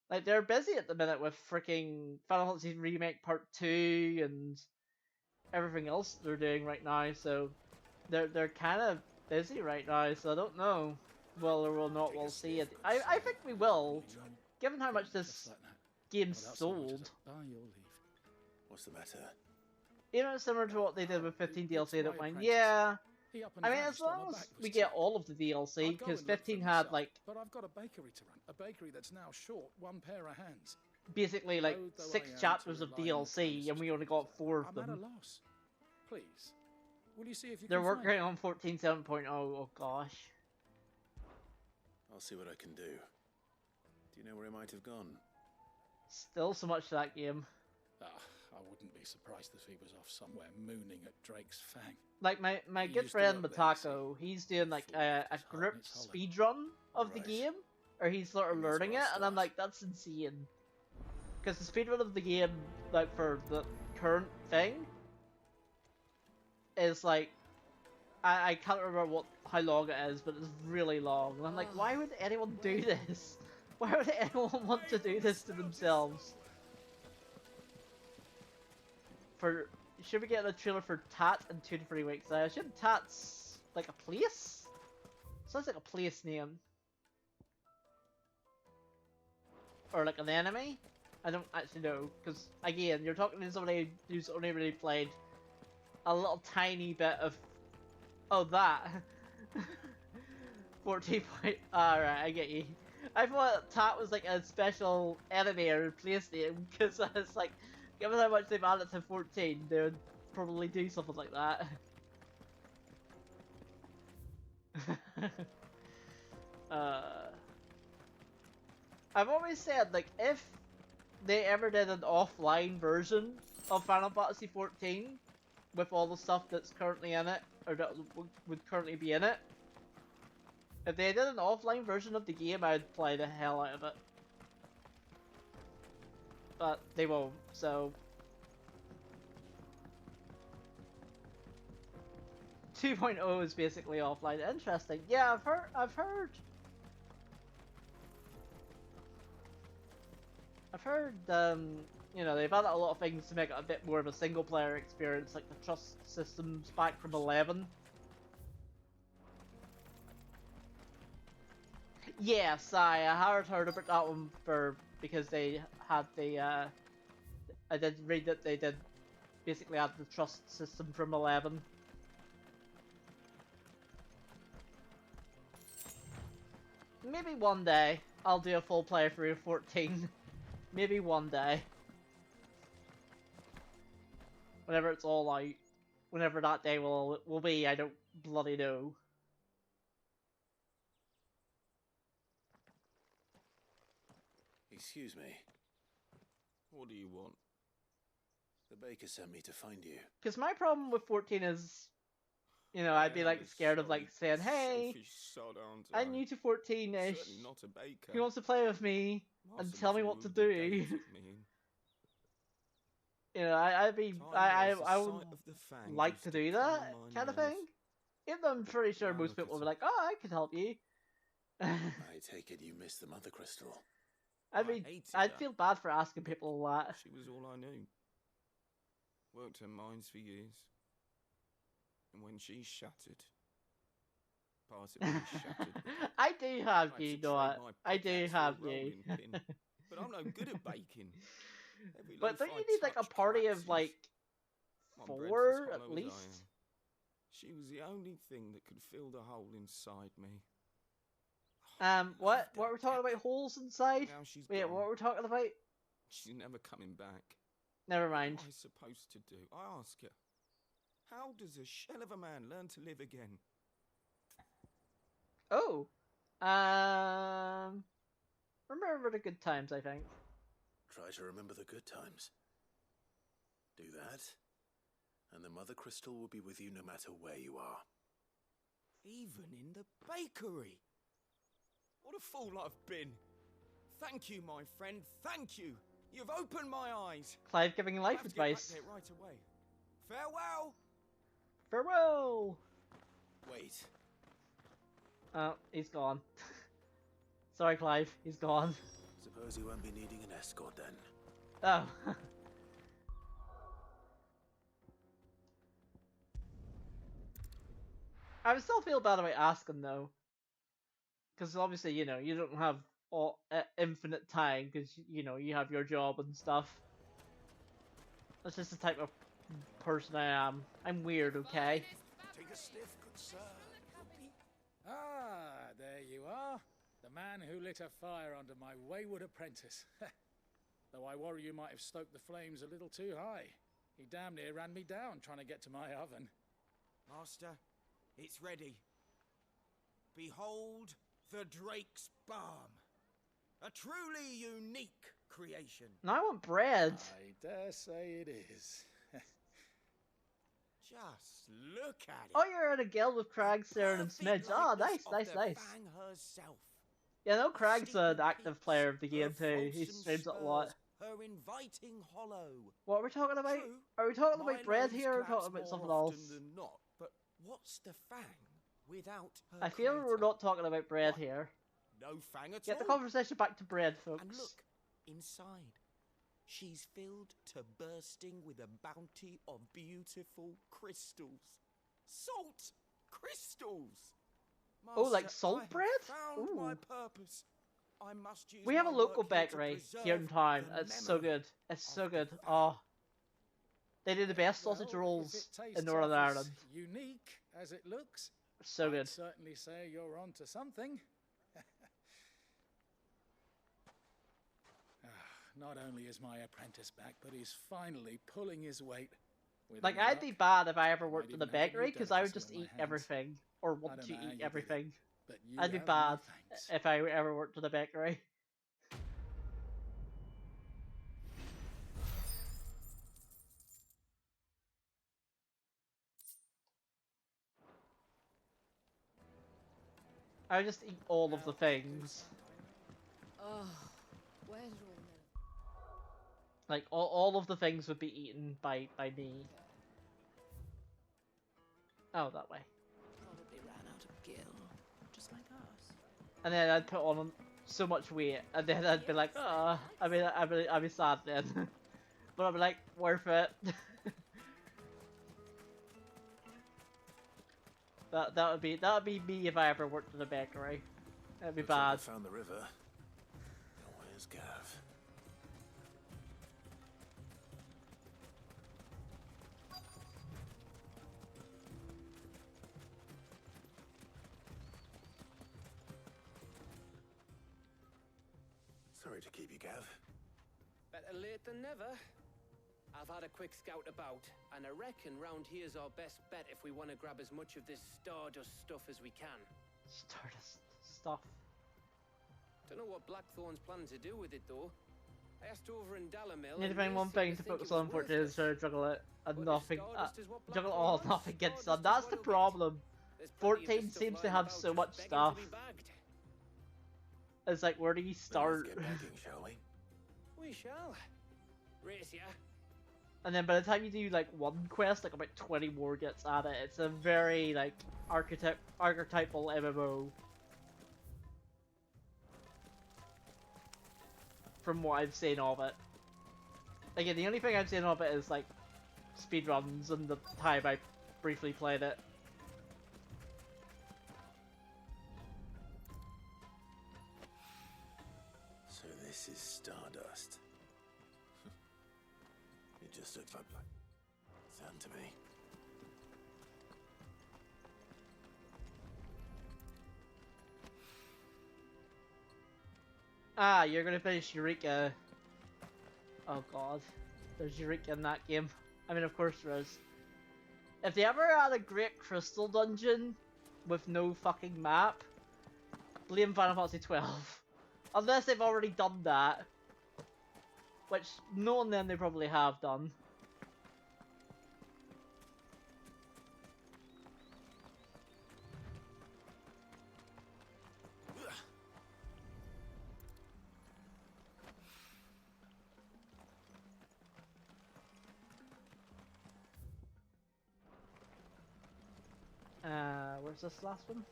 Like, they're busy at the minute with freaking Final Fantasy Remake Part 2 and everything else they're doing right now, so they're kind of busy right now, so I don't know whether or not we'll see it. I think we will, given how much this game sold. What's the matter? You know, similar to what they did with 15 DLC, I don't mind. Yeah. I mean, as long as we get all of the DLC, because 15 had, like... But I've got a bakery to run. A bakery that's now short one pair of hands. Basically, like, 6 chapters of DLC, and we only got 4 of them. I'm at a loss. Please, will you see if you They're can working on 14.7.0, oh gosh. I'll see what I can do. Do you know where he might have gone? Still so much to that game. I wouldn't be surprised if he was off somewhere mooning at Drake's Fang. Like, my good friend Matako, he's doing, like, a group speedrun of the game, or he's sort of learning it, and I'm like, that's insane. Because the speedrun of the game, like, for the current thing, is, like, I can't remember how long it is, but it's really long, and I'm like, why would anyone do this? Why would anyone want to do this to themselves? Should we get a trailer for Tat in 2 to 3 weeks? I assume Tat's like a place? Sounds like a place name. Or like an enemy? I don't actually know, because again, you're talking to somebody who's only really played a little tiny bit of... Oh, that! 14 point... Alright, I get you. I thought Tat was like a special enemy or place name, because I was like... Given how much they've added to 14, they would probably do something like that. I've always said, like, if they ever did an offline version of Final Fantasy 14 with all the stuff that's currently in it, or that would currently be in it, if they did an offline version of the game, I'd play the hell out of it. But they won't, so 2.0 is basically offline. Interesting. Yeah, I've heard you know, they've added a lot of things to make it a bit more of a single player experience, like the trust systems back from 11. Yes, I had heard about that one because they had the I did read that they did basically add the trust system from 11. Maybe one day I'll do a full playthrough of 14. Maybe one day. Whenever it's all out. Whenever that day will be, I don't bloody know. Excuse me. What do you want? The baker sent me to find you. Because my problem with 14 is, you know, I'd be like scared of like saying, hey, I'm new to 14-ish. Who wants to play with me and tell me what to do? You know, I would like to do that kind of thing. Even though I'm pretty sure most people will be like, oh, I can help you. I take it you missed the Mother Crystal. I mean, I'd feel bad for asking people a lot. She was all I knew. Worked her mines for years. And when she shattered... Part of me shattered. I do have you, Noah. I do have you. But I'm no good at baking. But don't you need like a party of like 4 at least? She was the only thing that could fill the hole inside me. What we're talking about? Holes inside? Wait, what we're talking about? She's never coming back. Never mind. What am I supposed to do? I ask her. How does a shell of a man learn to live again? Oh. Remember the good times, I think. Try to remember the good times. Do that, and the Mother Crystal will be with you no matter where you are. Even in the bakery. What a fool I've been. Thank you, my friend. Thank you. You've opened my eyes. Clive giving life I'll have to advice. Get back there right away. Farewell. Farewell. Wait. Oh, he's gone. Sorry, Clive. He's gone. Suppose he won't be needing an escort then. Oh. I would still feel bad about asking though, because obviously you know you don't have all infinite time because you know you have your job and stuff. That's just the type of person I am. I'm weird, okay? Take a sniff, good sir. Ah, there you are. The man who lit a fire under my wayward apprentice. Though I worry you might have stoked the flames a little too high. He damn near ran me down trying to get to my oven. Master, it's ready. Behold the Drake's Balm. A truly unique creation. Now I want bread. I dare say it is. Just look at it. Oh, you're in a guild with Crag, Saren, and Smidge. Oh, nice, nice, nice. Fang herself. Yeah, no, Crag's an active player of the game too. He streams it a lot. Her inviting hollow. What are we talking about? True, Are we talking about my bread nose here or claps talking about more something else? often than not, but what's the Fang without her I feel we're creator? not talking about bread here. No Fang at Get the all. conversation back to bread, folks. And look, inside. She's filled to bursting with a bounty of beautiful crystals. Salt crystals! Oh, like Master, salt I have bread? found Ooh. my purpose. I must use We have a my local work here to bakery preserve here in town. the It's so memory good. It's so good. Oh. They do the best sausage Well, rolls if it tastes in Northern half as Ireland. unique as it looks, So I'd good. certainly say you're onto something. Not only is my apprentice back, but he's finally pulling his weight. With Like, any I'd luck, be bad if I ever I worked might in a even have a new bakery, because I would delicacy just on my eat hands. everything. Or I want don't to know how you eat did it, everything. but you I'd be have my bad thanks. if I ever worked in a bakery. I would just eat all of the things. Oh, where's all the... Like, all of the things would be eaten by me. Oh, that way. Probably ran out of gil, just like us. And then I'd put on so much weight, and then I'd be like, oh, I'd be sad then. But I'd be like, worth it. that would be me if I ever worked in a bakery. That'd be Looks like bad. I found the river. Now where's Gav? Sorry to keep you, Gav. Better late than never. I've had a quick scout about, and I reckon round here's our best bet if we want to grab as much of this Stardust stuff as we can. Stardust stuff. Don't know what Blackthorn's planning to do with it though. I asked over in Dalamil. You need to find one thing to focus on for it to juggle it, and nothing. Juggle all, nothing gets done. That's the problem. 14 seems to have so much stuff. It's like, where do you start? Let's get bagging, shall we? We shall. Race ya. And then by the time you do like one quest, like about 20 more gets added. It's a very like archetypal MMO. From what I've seen of it. Again, the only thing I've seen of it is like speedruns and the time I briefly played it. So this is Stardust. It just looks like sand to me. Ah, you're gonna finish Eureka. Oh god. There's Eureka in that game. I mean, of course there is. If they ever had a great crystal dungeon with no fucking map, blame Final Fantasy XII. Unless they've already done that. Which, knowing them, they probably have done. Where's this last one?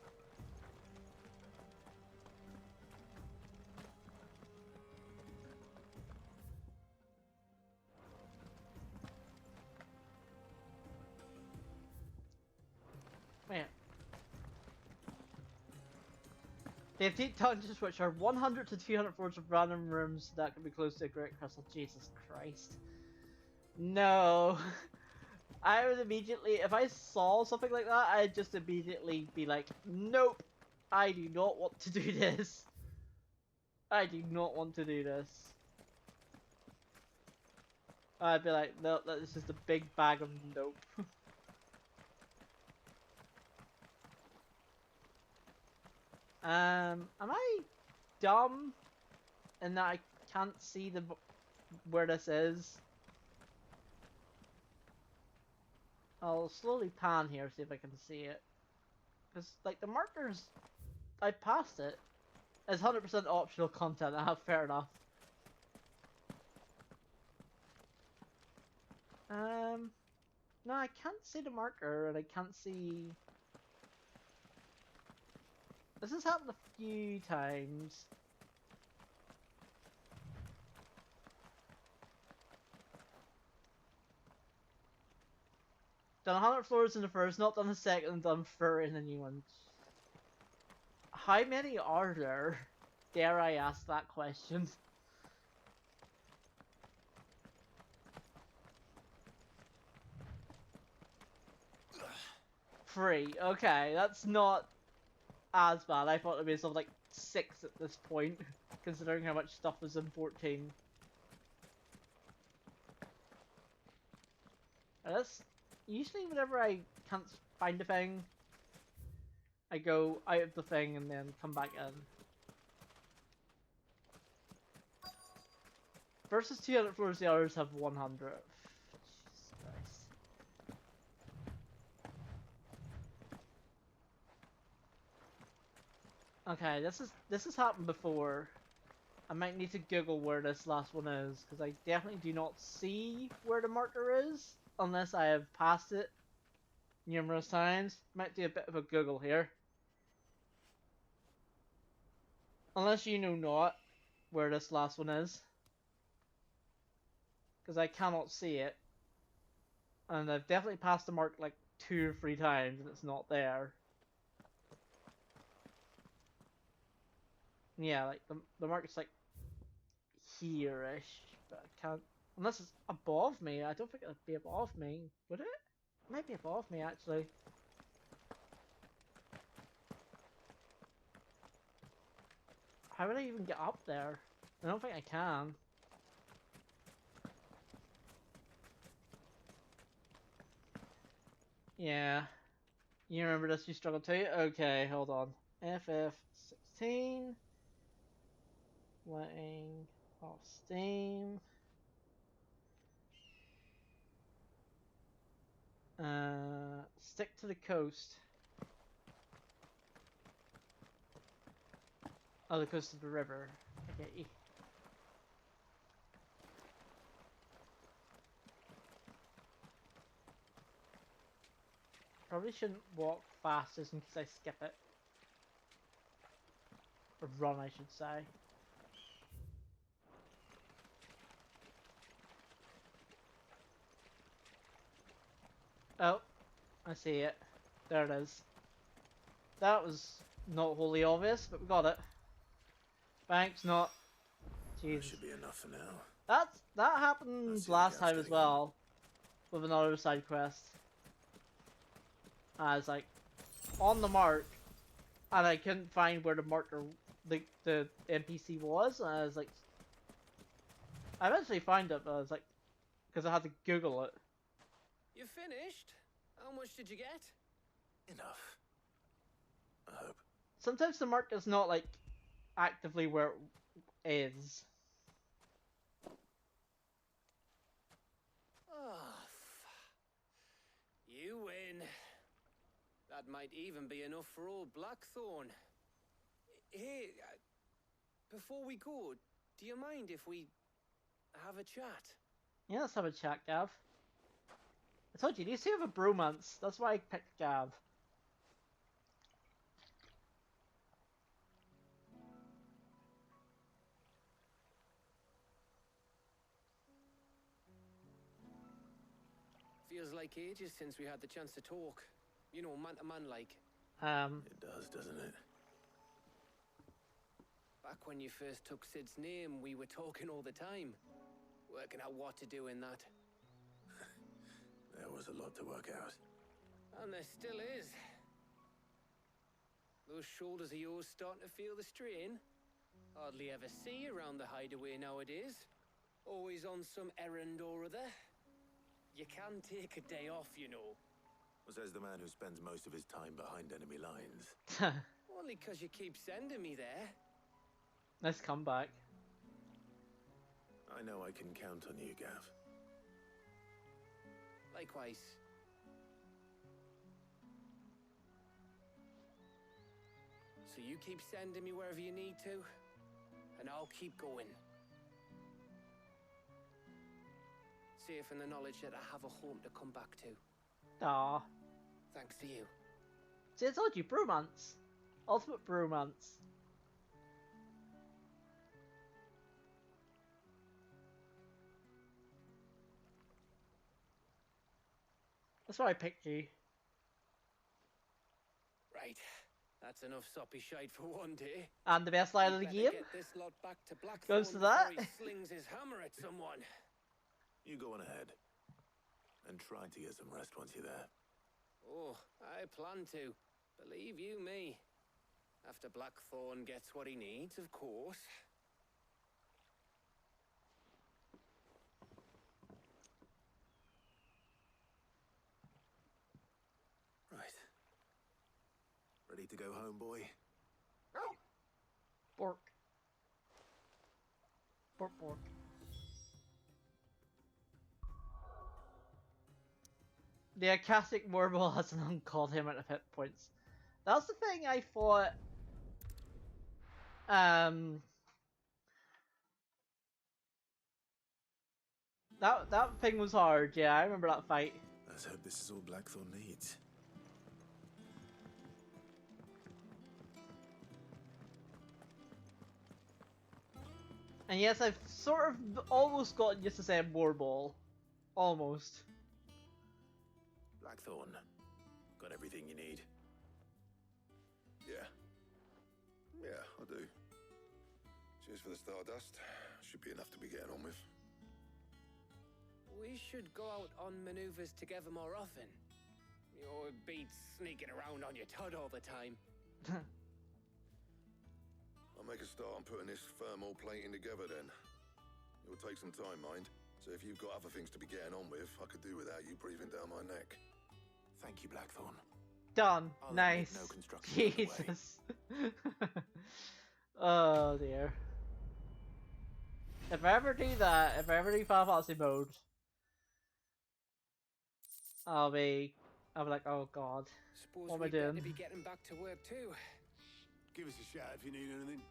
Wait. They have deep dungeons which are 100 to 200 floors of random rooms that can be close to a great crystal. Jesus Christ. No. I would immediately, if I saw something like that, I'd just immediately be like, nope, I do not want to do this. I do not want to do this. I'd be like, no, this is the big bag of nope. Am I dumb in that I can't see where this is? I'll slowly pan here, see if I can see it. Because, like, the markers, I passed it. It's 100% optional content, fair enough. No, I can't see the marker, and I can't see... This has happened a few times. Done 100 floors in the first, not done the second, and done 30 in the new ones. How many are there? Dare I ask that question? Three. Okay, that's not as bad. I thought it'd be something like 6 at this point, considering how much stuff was in 14. That's usually whenever I can't find a thing, I go out of the thing and then come back in. Versus 200 floors, the others have 100. Jesus Christ. Okay, this has happened before. I might need to Google where this last one is, because I definitely do not see where the marker is, unless I have passed it numerous times. Might do a bit of a Google here. Unless you know not where this last one is. Because I cannot see it. And I've definitely passed the mark like 2 or 3 times and it's not there. Yeah, like the mark is like here-ish, but I can't, unless it's above me. I don't think it'd be above me, would it? It might be above me actually. How would I even get up there? I don't think I can. Yeah. You remember this, you struggle too? Okay, hold on. FF16. Letting off steam. Stick to the coast. Oh, the coast of the river. Okay. Probably shouldn't walk fast just in case I skip it. Or run, I should say. Oh, I see it. There it is. That was not wholly obvious, but we got it. Thanks, not. Jesus. That should be enough for now. That happened last time as well, with another side quest. I was like on the mark, and I couldn't find where the marker, the NPC was, and I was like, I eventually found it, but I was like, because I had to Google it. You finished? How much did you get? Enough. I hope. Sometimes the mark is not like actively where it is. Oh, you win. That might even be enough for old Blackthorn. Hey, before we go, do you mind if we have a chat? Yeah, let's have a chat, Gav. I told you, these two have a bromance. That's why I picked Gav. Feels like ages since we had the chance to talk. You know, man to man like. It does, doesn't it? Back when you first took Sid's name, we were talking all the time. Working out what to do in that. There was a lot to work out. And there still is. Those shoulders of yours starting to feel the strain? Hardly ever see you around the hideaway nowadays. Always on some errand or other. You can take a day off, you know. Says the man who spends most of his time behind enemy lines. Only 'cause you keep sending me there. Nice comeback. I know I can count on you, Gav. Likewise. So you keep sending me wherever you need to, and I'll keep going. Safe in the knowledge that I have a home to come back to. Aww. Thanks to you. See, I told you, bromance. Ultimate bromance. That's why I picked you. Right. That's enough soppy shite for one day. And the best line of the game Get this lot back to goes to Blackthorn that. before he slings his hammer at someone. You go on ahead. And try to get some rest once you're there. Oh, I plan to. Believe you me. After Blackthorn gets what he needs, of course. Right. Ready to go home, boy? Bork. Bork, bork. The Akashic Warble has an uncalled him at hit points. That's the thing I thought. That thing was hard. Yeah, I remember that fight. Let's hope this is all Blackthorn needs. And yes, I've sort of almost gotten used to saying Warball. Almost. Blackthorn, got everything you need? Yeah. Yeah, I do. Cheers for the Stardust. Should be enough to be getting on with. We should go out on maneuvers together more often. You're beat sneaking around on your tud all the time. I'll make a start on putting this thermal plating together then. It will take some time, mind. So if you've got other things to be getting on with, I could do without you breathing down my neck. Thank you, Blackthorn. Done. I'll Nice. No construction Jesus. Oh dear. If I ever do that, if I ever do Final Fantasy mode, I'll be like, oh god, Suppose what am I we'd better doing? be getting back to work too. Give us a shout if you need anything.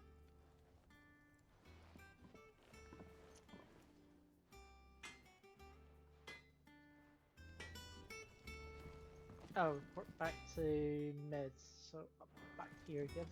Oh, we're back to meds, so back here again.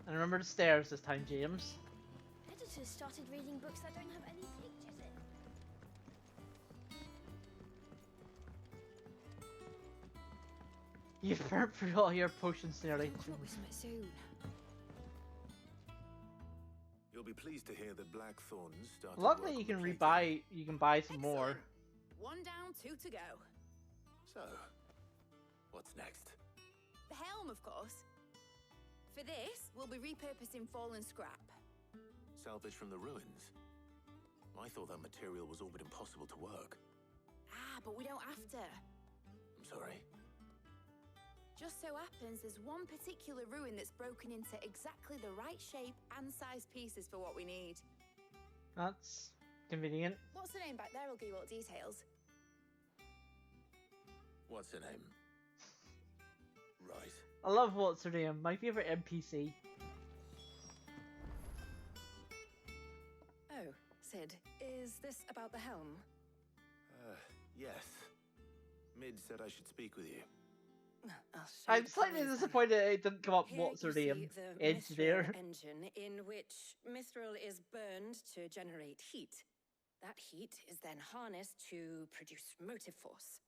And remember the stairs this time, James. Editors started reading books that don't have any pictures in. You've burnt through all your potions nearly. Soon. You'll be pleased to hear that Blackthorn's started. Luckily, you can rebuy. You can buy some more. One down, two to go. So, what's next? The helm, of course. For this, we'll be repurposing fallen scrap. Salvage from the ruins. I thought that material was all but impossible to work. Ah, but we don't have to. I'm sorry. Just so happens there's one particular ruin that's broken into exactly the right shape and size pieces for what we need. That's convenient. What's the name back there? I'll give you all the details. What's her name? Right. I love what's her name. My favorite NPC. Oh, Sid, is this about the helm? Yes. Mid said I should speak with you. I'm slightly disappointed it didn't come up Here what's her you see name. the Engineer. Mithril engine in which Mithril is burned to generate heat. That heat is then harnessed to produce motive force.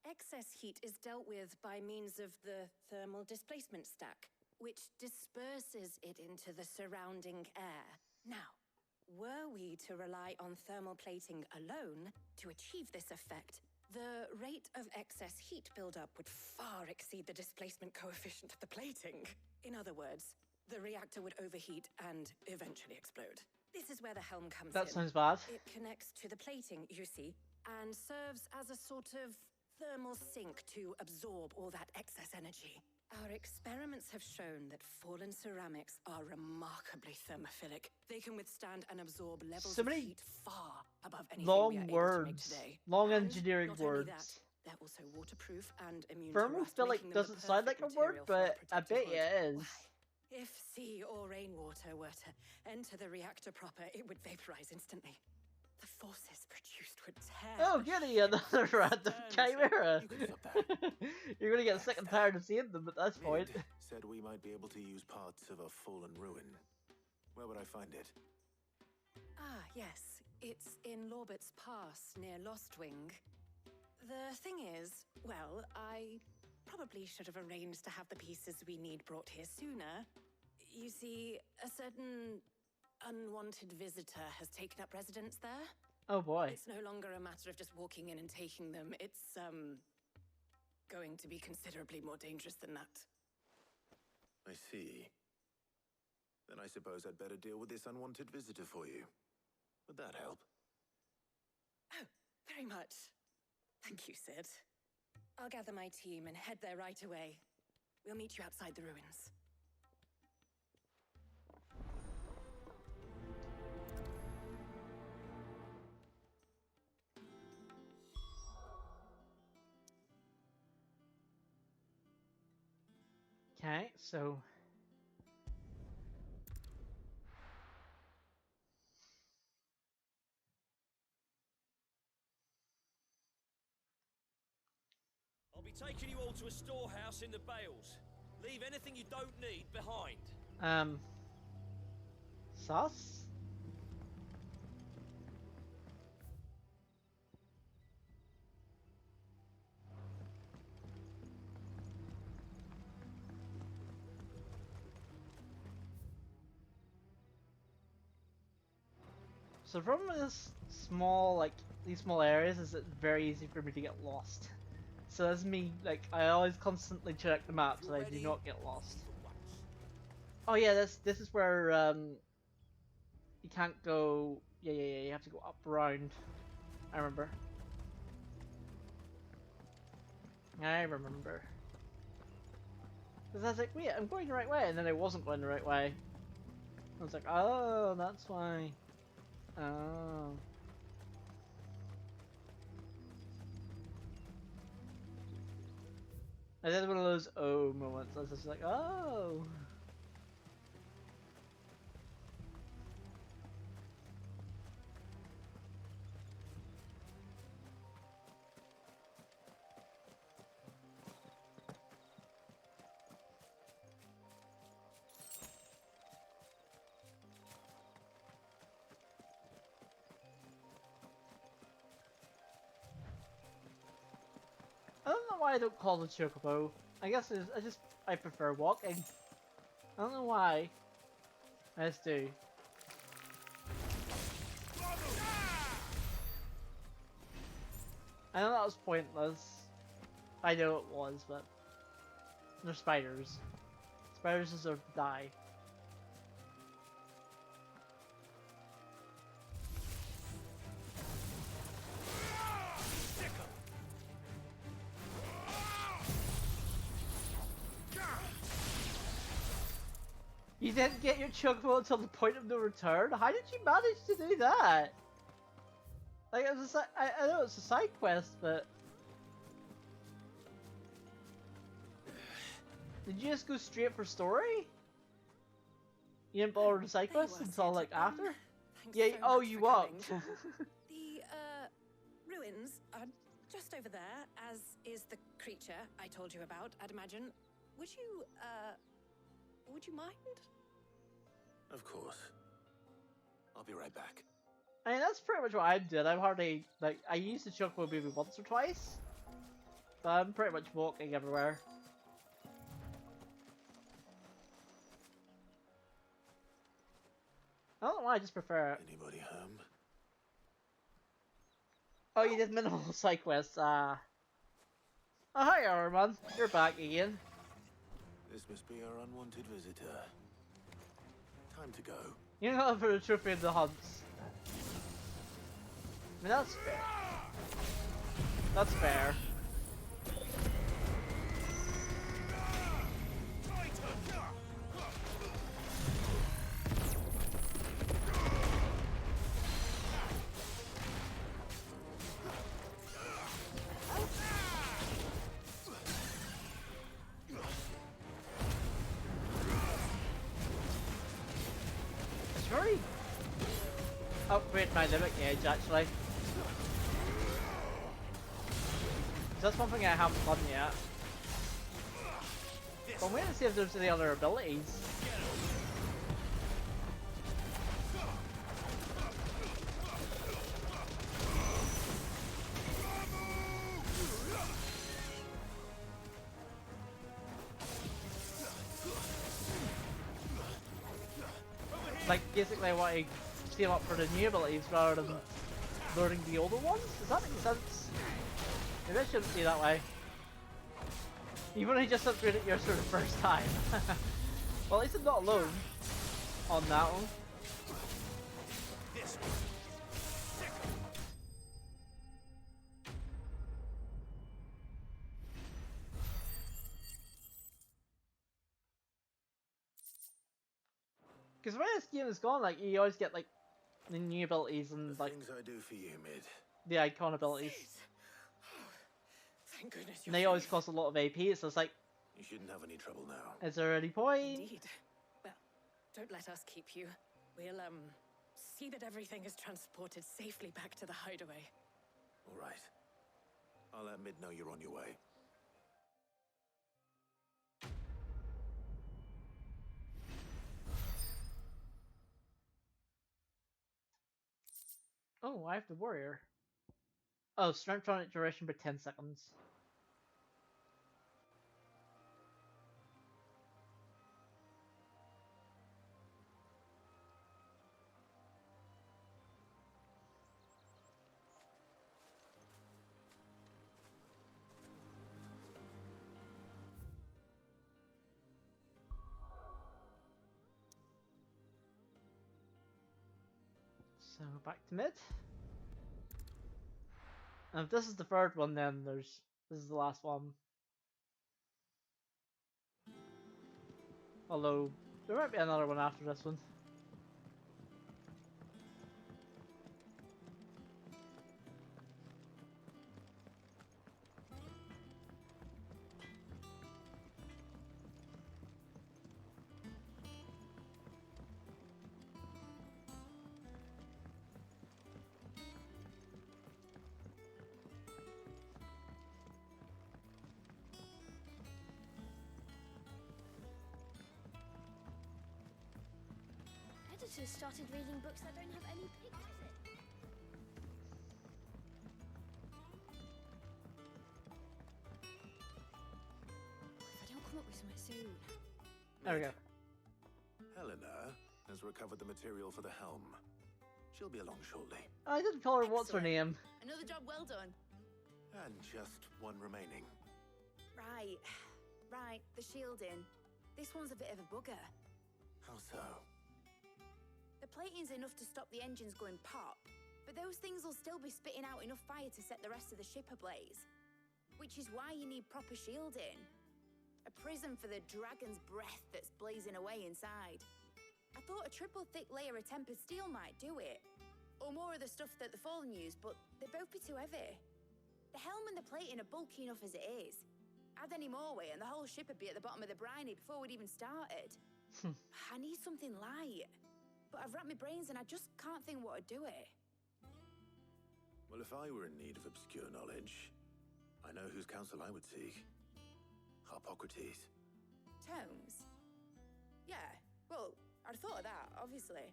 Excess heat is dealt with by means of the thermal displacement stack, which disperses it into the surrounding air. Now, were we to rely on thermal plating alone to achieve this effect, the rate of excess heat buildup would far exceed the displacement coefficient of the plating. In other words, the reactor would overheat and eventually explode. This is where the helm comes in. That sounds bad. It connects to the plating, you see, and serves as a sort of thermal sink to absorb all that excess energy. Our experiments have shown that fallen ceramics are remarkably thermophilic. They can withstand and absorb levels So of many heat far above anything we long are able to make words. today. Long And engineering not only words. that, they're also waterproof and immune to rust, Thermophilic making them the doesn't sound like perfect a word, material for our but I protective bet hood. it is. If sea or rainwater were to enter the reactor proper, it would vaporize instantly. The forces produced would tear. Oh, the goody, ship's another random sterns chimera. You can stop that. You're gonna get sick and tired of seeing them at this point. Mid said we might be able to use parts of a fallen ruin. Where would I find it? Ah, yes. It's in Lorbert's Pass, near Lostwing. The thing is, well, I probably should have arranged to have the pieces we need brought here sooner. You see, a certain unwanted visitor has taken up residence there. Oh boy. It's no longer a matter of just walking in and taking them. It's, going to be considerably more dangerous than that. I see. Then I suppose I'd better deal with this unwanted visitor for you. Would that help? Oh, very much. Thank you, Sid. I'll gather my team and head there right away. We'll meet you outside the ruins. Okay, so I'll be taking you all to a storehouse in the Bales. Leave anything you don't need behind. sus? So from this small, like, these small areas, is it very easy for me to get lost. So that's me, like, I always constantly check the map so I do not get lost. Oh yeah, this is where, you can't go, yeah, you have to go up around. I remember. Because I was like, wait, I'm going the right way, and then I wasn't going the right way. I was like, oh, that's why. Oh. I did one of those oh moments. I was just like, oh. I don't know why I don't call it Chocobo. I guess I prefer walking. I don't know why. I just do. I know that was pointless. I know it was, but they're spiders. Spiders deserve to die. You didn't get your chocobo until the point of no return? How did you manage to do that? Like, it was I know it's a side quest, but... Did you just go straight for story? You didn't bother the side quest until, like, after? Yeah, oh, you walked. The, ruins entrance are just over there, as is the creature I told you about, I'd imagine. Would you mind? Of course. I'll be right back. I mean, that's pretty much what I did. I'm hardly, like, I used the chocobo maybe once or twice. But I'm pretty much walking everywhere. I don't know why, I just prefer it. Anybody home? Oh, you did minimal side quests, Oh, hi, Arman. You're back again. This must be our unwanted visitor. Time to go. You're not for the trophy in the hunts. I mean, that's fair. That's fair. Upgrade my limit gauge actually. That's one thing I haven't done yet. But I'm waiting to see if there's any other abilities. Like basically I want to save up for the new abilities rather than learning the older ones? Does that make sense? Maybe I shouldn't be that way. You've only just upgraded yours for the first time. Well, at least I'm not alone on that one. Because when this game is gone, like, you always get, like, the new abilities and, like, things I do for you, Mid. the icon abilities. Thank goodness And they always cost a lot of AP, so it's like, You shouldn't have any trouble now. is there any point? Indeed. Well, don't let us keep you. We'll, see that everything is transported safely back to the hideaway. All right. I'll let Mid know you're on your way. Oh, I have the warrior. Oh, strength on it duration for 10 seconds. So back to Mid. And if this is the third one, then this is the last one. Although there might be another one after this one. Editors started reading books that don't have any pictures in. If I don't come up with something soon. There we go. Helena has recovered the material for the helm. She'll be along shortly. I didn't call her what's her name. Another job well done. And just one remaining. Right. Right, the shielding. This one's a bit of a bugger. How so? The plating's enough to stop the engines going pop, but those things will still be spitting out enough fire to set the rest of the ship ablaze. Which is why you need proper shielding. A prison for the dragon's breath that's blazing away inside. I thought a triple thick layer of tempered steel might do it. Or more of the stuff that the Fallen use, but they'd both be too heavy. The helm and the plating are bulky enough as it is. Add any more weight and the whole ship would be at the bottom of the briny before we'd even started. I need something light. But I've wrapped my brains and I just can't think what would do it. Well, if I were in need of obscure knowledge, I know whose counsel I would seek. Hippocrates. Tomes? Yeah, well, I'd thought of that, obviously.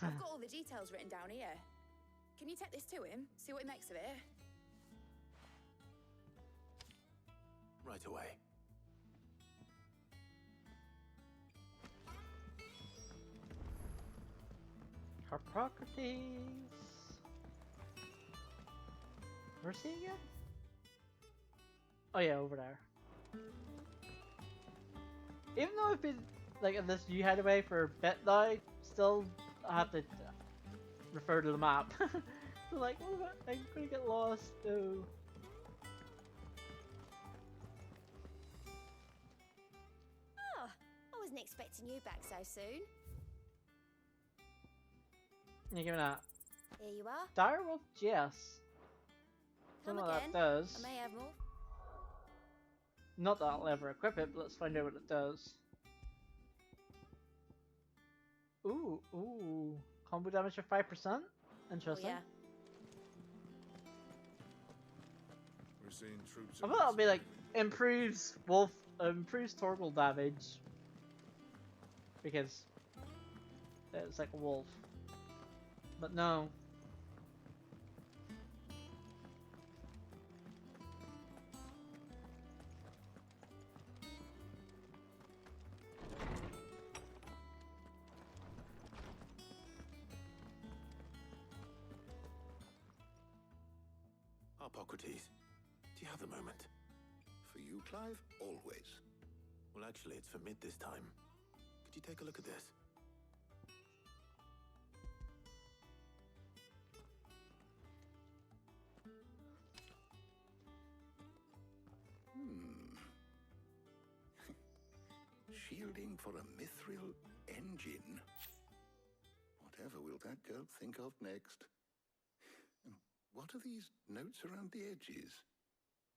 I've got all the details written down here. Can you take this to him? See what he makes of it? Right away. Hippocrates. Where's he again? Oh yeah, over there. Even though I've been like in this new hideaway for a bit now, still I have to refer to the map. So like, what about, I'm gonna get lost. Oh. Oh, I wasn't expecting you back so soon. Yeah, give me that. Here you are. Direwolf Jess. Come Don't know what again. that does. I may have more. Not that I'll ever equip it, but let's find out what it does. Ooh, ooh. Combo damage of 5%? Interesting. Oh, yeah. We're seeing troops. I thought that'll be like improves wolf, improves Torgal damage because it's like a wolf, but no. Hippocrates, do you have a moment? For you, Clive, always. Well, actually, it's for mid this time. Could you take a look at this? Shielding for a mithril engine. Whatever will that girl think of next? And what are these notes around the edges?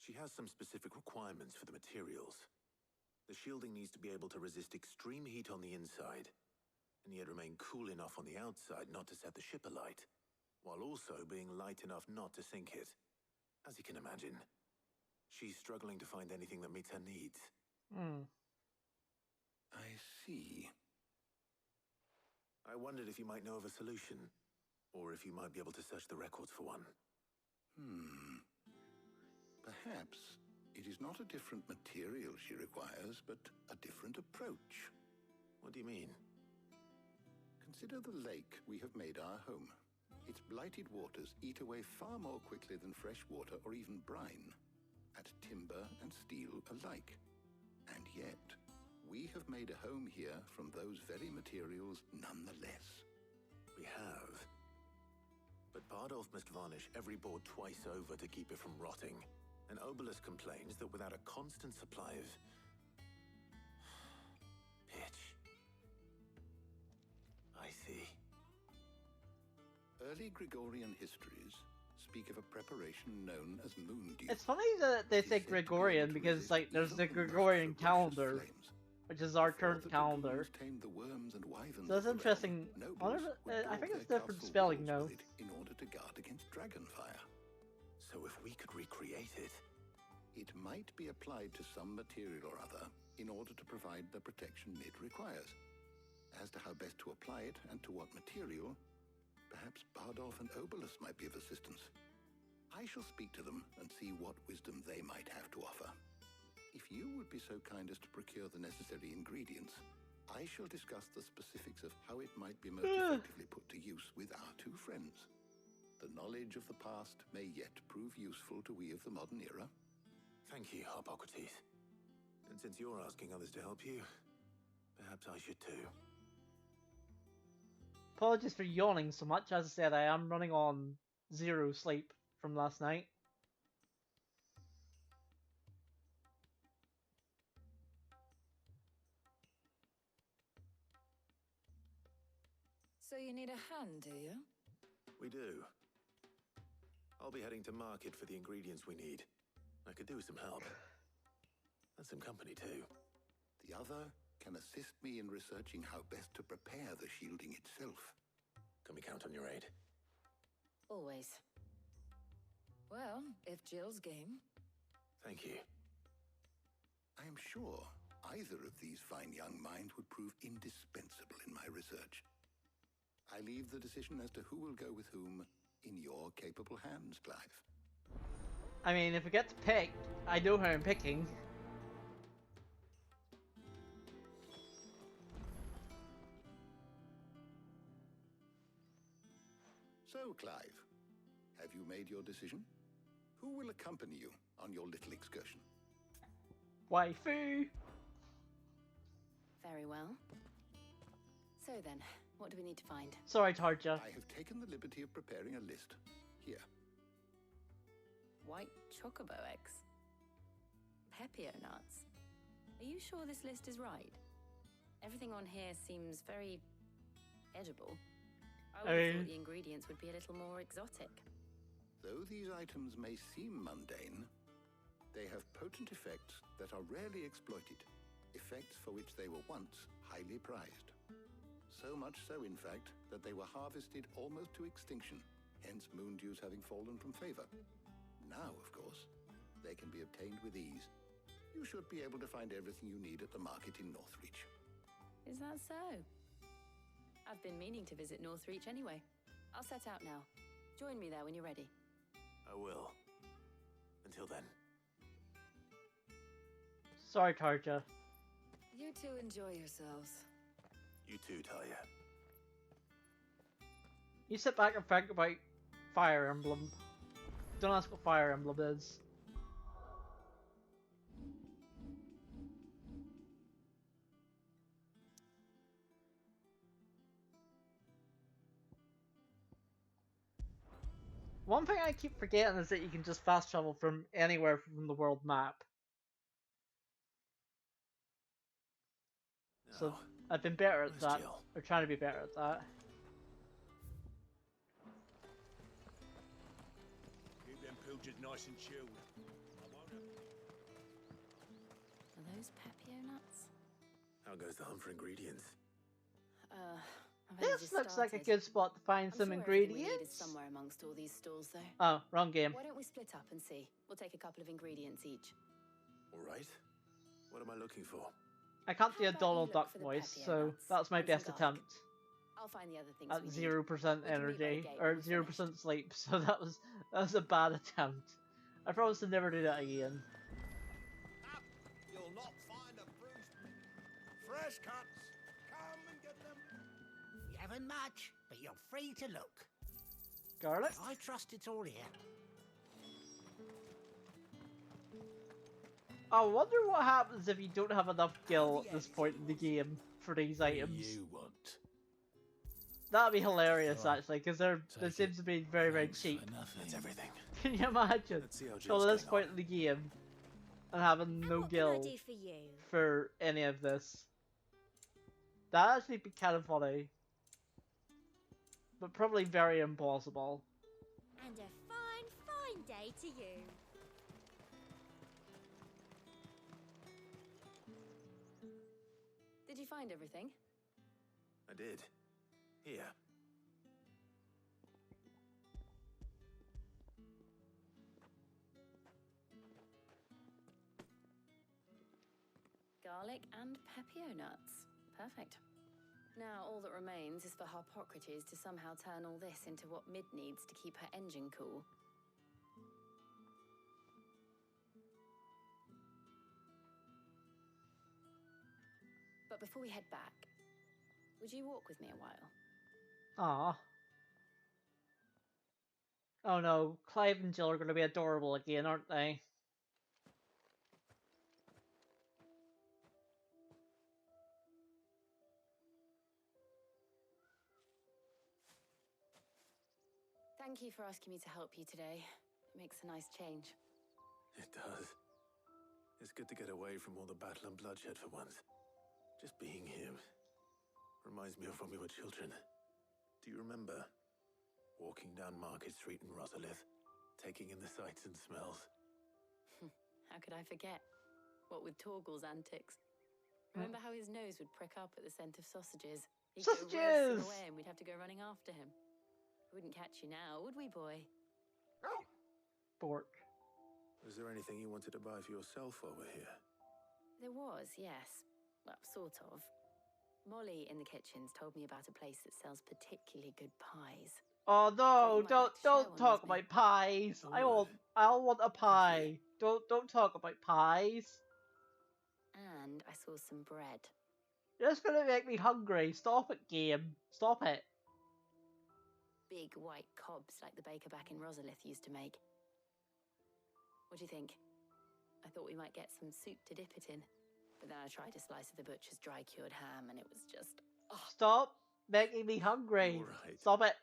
She has some specific requirements for the materials. The shielding needs to be able to resist extreme heat on the inside, and yet remain cool enough on the outside not to set the ship alight, while also being light enough not to sink it. As you can imagine, she's struggling to find anything that meets her needs. I see. I wondered if you might know of a solution, or if you might be able to search the records for one. Perhaps it is not a different material she requires, but a different approach. What do you mean? Consider the lake we have made our home. Its blighted waters eat away far more quickly than fresh water or even brine, at timber and steel alike. And yet, we have made a home here from those very materials nonetheless. We have. But Bardolph must varnish every board twice over to keep it from rotting. And Obelisk complains that without a constant supply of pitch. I see. Early Gregorian histories speak of a preparation known as moon dew. It's funny that they say Gregorian because like there's the Gregorian calendar, which is our current calendar. So that's interesting. I think it's different spelling though. In order to guard against dragonfire. So if we could recreate it... It might be applied to some material or other in order to provide the protection it requires. As to how best to apply it and to what material, perhaps Bardolph and Obelisk might be of assistance. I shall speak to them and see what wisdom they might have to offer. If you would be so kind as to procure the necessary ingredients, I shall discuss the specifics of how it might be most effectively put to use with our two friends. The knowledge of the past may yet prove useful to we of the modern era. Thank you, Hippocrates. And since you're asking others to help you, perhaps I should too. Apologies for yawning so much. As I said, I am running on 0 sleep from last night. So you need a hand, do you? We do. I'll be heading to market for the ingredients we need. I could do with some help. And some company too. The other can assist me in researching how best to prepare the shielding itself. Can we count on your aid? Always. Well, if Jill's game. Thank you. I am sure either of these fine young minds would prove indispensable in my research. I leave the decision as to who will go with whom in your capable hands, Clive. I mean, if we get to pick, I know who I'm picking. So, Clive, have you made your decision? Who will accompany you on your little excursion? Waifu! Very well. So then, what do we need to find? Sorry, Tarja. I have taken the liberty of preparing a list. Here. White chocobo eggs. Pepio nuts. Are you sure this list is right? Everything on here seems very edible. I would have thought the ingredients would be a little more exotic. Though these items may seem mundane, they have potent effects that are rarely exploited, effects for which they were once highly prized. So much so, in fact, that they were harvested almost to extinction, hence moon dews having fallen from favor. Now, of course, they can be obtained with ease. You should be able to find everything you need at the market in Northreach. Is that so? I've been meaning to visit Northreach anyway. I'll set out now. Join me there when you're ready. I will. Until then. Sorry, Tarja. You two enjoy yourselves. You too, Talia. You sit back and think about Fire Emblem. Don't ask what Fire Emblem is. One thing I keep forgetting is that you can just fast travel from anywhere from the world map. No. So I've been better at that, or trying to be better at that. Keep them pilgers nice and chilled. Are those Pepio nuts? How goes the hunt for ingredients? This looks like a good spot to find some ingredients. Somewhere amongst all these stalls, though. Oh, wrong game. Why don't we split up and see? We'll take a couple of ingredients each. All right. What am I looking for? I can't do a Donald Duck voice, so that's my best attempt. I'll find the other things. At 0% energy or 0% sleep, so that was a bad attempt. I promise to never do that again. You'll not find a bruised. Fresh cuts. Come and get them. You haven't much, but you're free to look. Garlic? I trust it's all here. I wonder what happens if you don't have enough gil at this point in the game for these items. You want? That'd be hilarious, actually, because they seem to be very, very cheap. That's everything. Can you imagine? Till this point in the game and having no gil for any of this? That'd actually be kind of funny. But probably very impossible. And a fine, fine day to you. Did you find everything? I did. Here. Garlic and Pepio nuts. Perfect. Now all that remains is for Harpocrates to somehow turn all this into what Mid needs to keep her engine cool. But before we head back, would you walk with me a while? Ah. Oh no, Clive and Jill are going to be adorable again, aren't they? Thank you for asking me to help you today. It makes a nice change. It does. It's good to get away from all the battle and bloodshed for once. Just being here reminds me of when we were children. Do you remember walking down Market Street in Rosalith, taking in the sights and smells? How could I forget? What with Torgal's antics. Remember how his nose would prick up at the scent of sausages? He'd go racing away and we'd have to go running after him. We wouldn't catch you now, would we, boy? Bork. Was there anything you wanted to buy for yourself while we're here? There was, yes. Well, sort of. Molly in the kitchens told me about a place that sells particularly good pies. Oh no! Thought you might like to share Don't one talk with me. about pies. I want a pie. Don't talk about pies. And I saw some bread. You're just gonna make me hungry. Stop it, game. Stop it. Big white cobs like the baker back in Rosalith used to make. What do you think? I thought we might get some soup to dip it in. But then I tried a slice of the butcher's dry-cured ham and it was just... Oh. Stop making me hungry. Right. Stop it.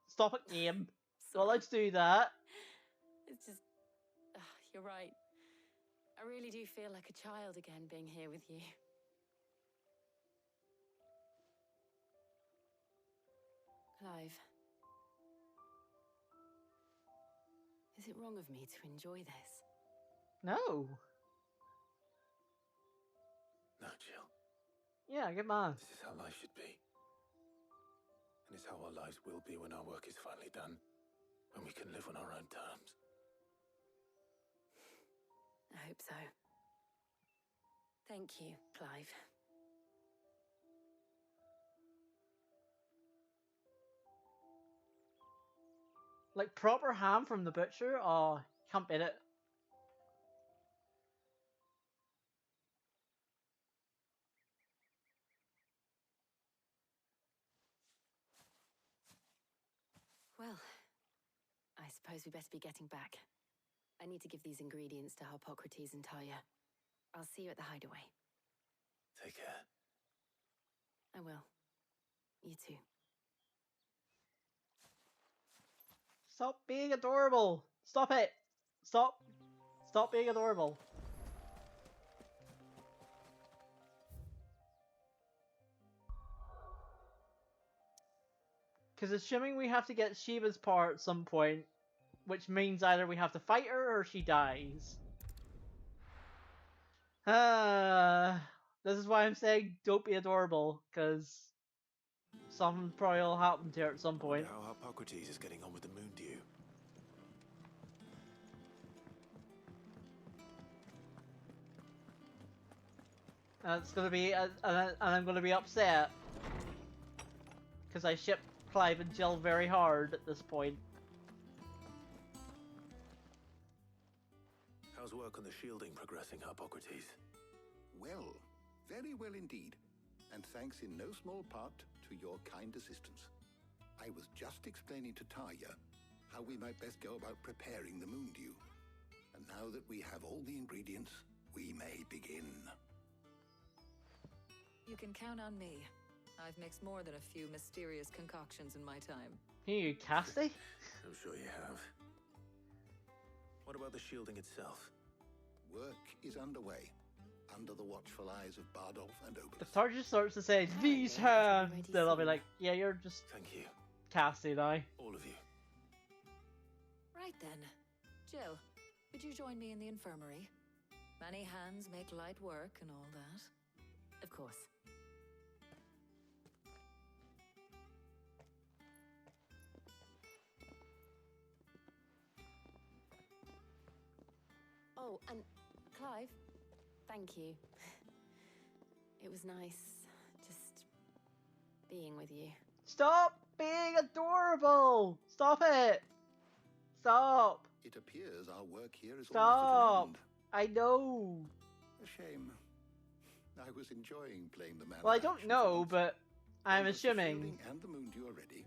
Stop it, game. Not allowed to do that. It's just... you're right. I really do feel like a child again being here with you. Clive. Is it wrong of me to enjoy this? No. No, Jill. Yeah, get mad. This is how life should be. And it's how our lives will be when our work is finally done. When we can live on our own terms. I hope so. Thank you, Clive. Like proper ham from the butcher? Oh, can't beat it. Well, I suppose we better be getting back. I need to give these ingredients to Harpocrates and Talia. I'll see you at the hideaway. Take care. I will. You too. Stop being adorable. Stop it. Stop. Stop being adorable. Because assuming we have to get Shiva's part at some point, which means either we have to fight her or she dies. This is why I'm saying don't be adorable, because something probably will happen to her at some point. How Harpocrates is getting on with the moon dew. And it's gonna be, and I'm gonna be upset because I ship Clive and Jill very hard at this point. How's work on the shielding progressing, Harpocrates? Well, very well indeed. And thanks in no small part to your kind assistance. I was just explaining to Tarja how we might best go about preparing the moon dew. And now that we have all the ingredients, we may begin. You can count on me. I've mixed more than a few mysterious concoctions in my time. You Cassie? I'm sure you have. What about the shielding itself? Work is underway, under the watchful eyes of Bardolph and Obelus. If Tarja starts to say these hands, then I'll be like, yeah, you're just Thank you. Cassie now. All of you. Right then. Jill, would you join me in the infirmary? Many hands make light work and all that. Of course. Oh, and Clive, thank you. It was nice just being with you. Stop being adorable! Stop it! Stop! It appears our work here is almost Stop! at an end. I know. A shame. I was enjoying playing the man. Well, I of don't action know, for once. but I'm Once the assuming shielding and the moon dew are ready,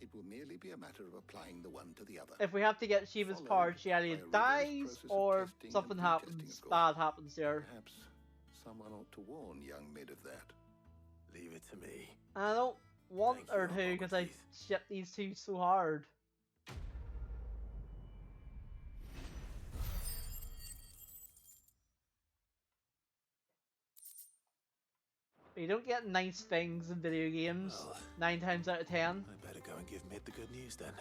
it will merely be a matter of applying the one to the other. if we have to get Shiva's Followed part, she by either a rigorous dies process of or testing something and retesting, happens, of course. bad happens to her. Perhaps someone ought to warn young Mid of that. Leave it to me. And I don't want Thank you, her to because I ship these two so hard. But you don't get nice things in video games, Well, 9 times out of 10. I better go and give Mid the good news then.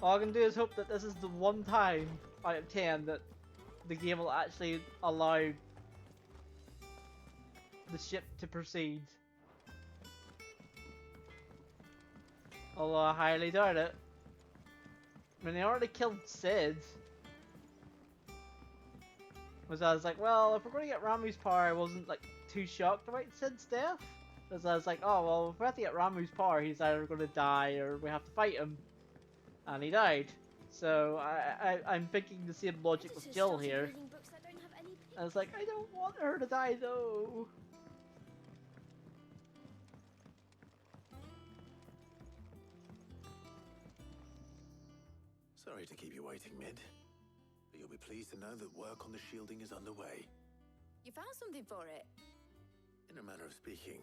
All I can do is hope that this is the one time out of 10 that the game will actually allow the ship to proceed. Although I highly doubt it. when they already killed Sid. Was I was like, well, if we're going to get Ramu's power, I wasn't like too shocked about Sid's death. Because I was like, oh well, if we have to get Ramu's power, he's either going to die or we have to fight him. And he died. So I'm thinking the same logic with Jill here. I was like, I don't want her to die though. Sorry to keep you waiting, Mid. But you'll be pleased to know that work on the shielding is underway. You found something for it? In a manner of speaking,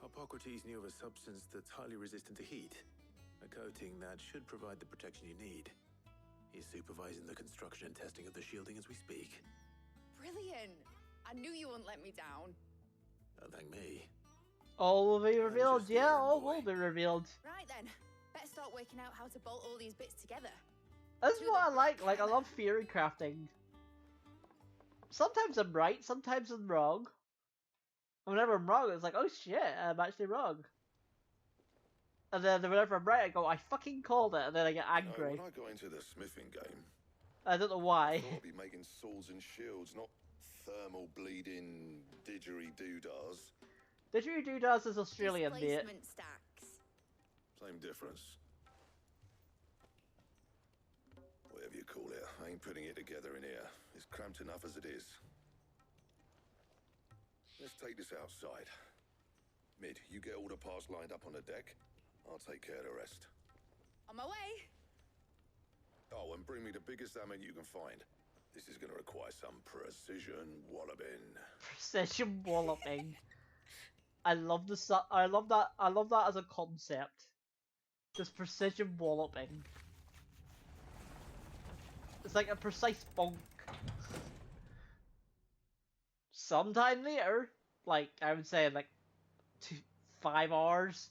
Hippocrates knew of a substance that's highly resistant to heat. A coating that should provide the protection you need. He's supervising the construction and testing of the shielding as we speak. Brilliant! I knew you wouldn't let me down. Don't thank me. All will be revealed, yeah, all will be revealed. Right then, better start working out how to bolt all these bits together. That's what I like I love theory crafting. Sometimes I'm right, sometimes I'm wrong. And whenever I'm wrong, it's like, oh shit, I'm actually wrong. And then whenever I'm right, I go, I fucking called it, and then I get angry. When I got into the smithing game, I don't know why. I thought I'd be making swords and shields, not thermal bleeding didgeridoo-dahs. Didgeridoo-dahs is Australian, mate. Displacement stacks. Same difference. Whatever you call it, I ain't putting it together in here. It's cramped enough as it is. Let's take this outside. Mid, you get all the parts lined up on the deck. I'll take care of the rest. On my way. Oh, and bring me the biggest hammer you can find. This is going to require some precision walloping. Precision walloping. I love the I love that as a concept. Just precision walloping. It's like a precise bonk. Sometime later, like I would say, like 5 hours.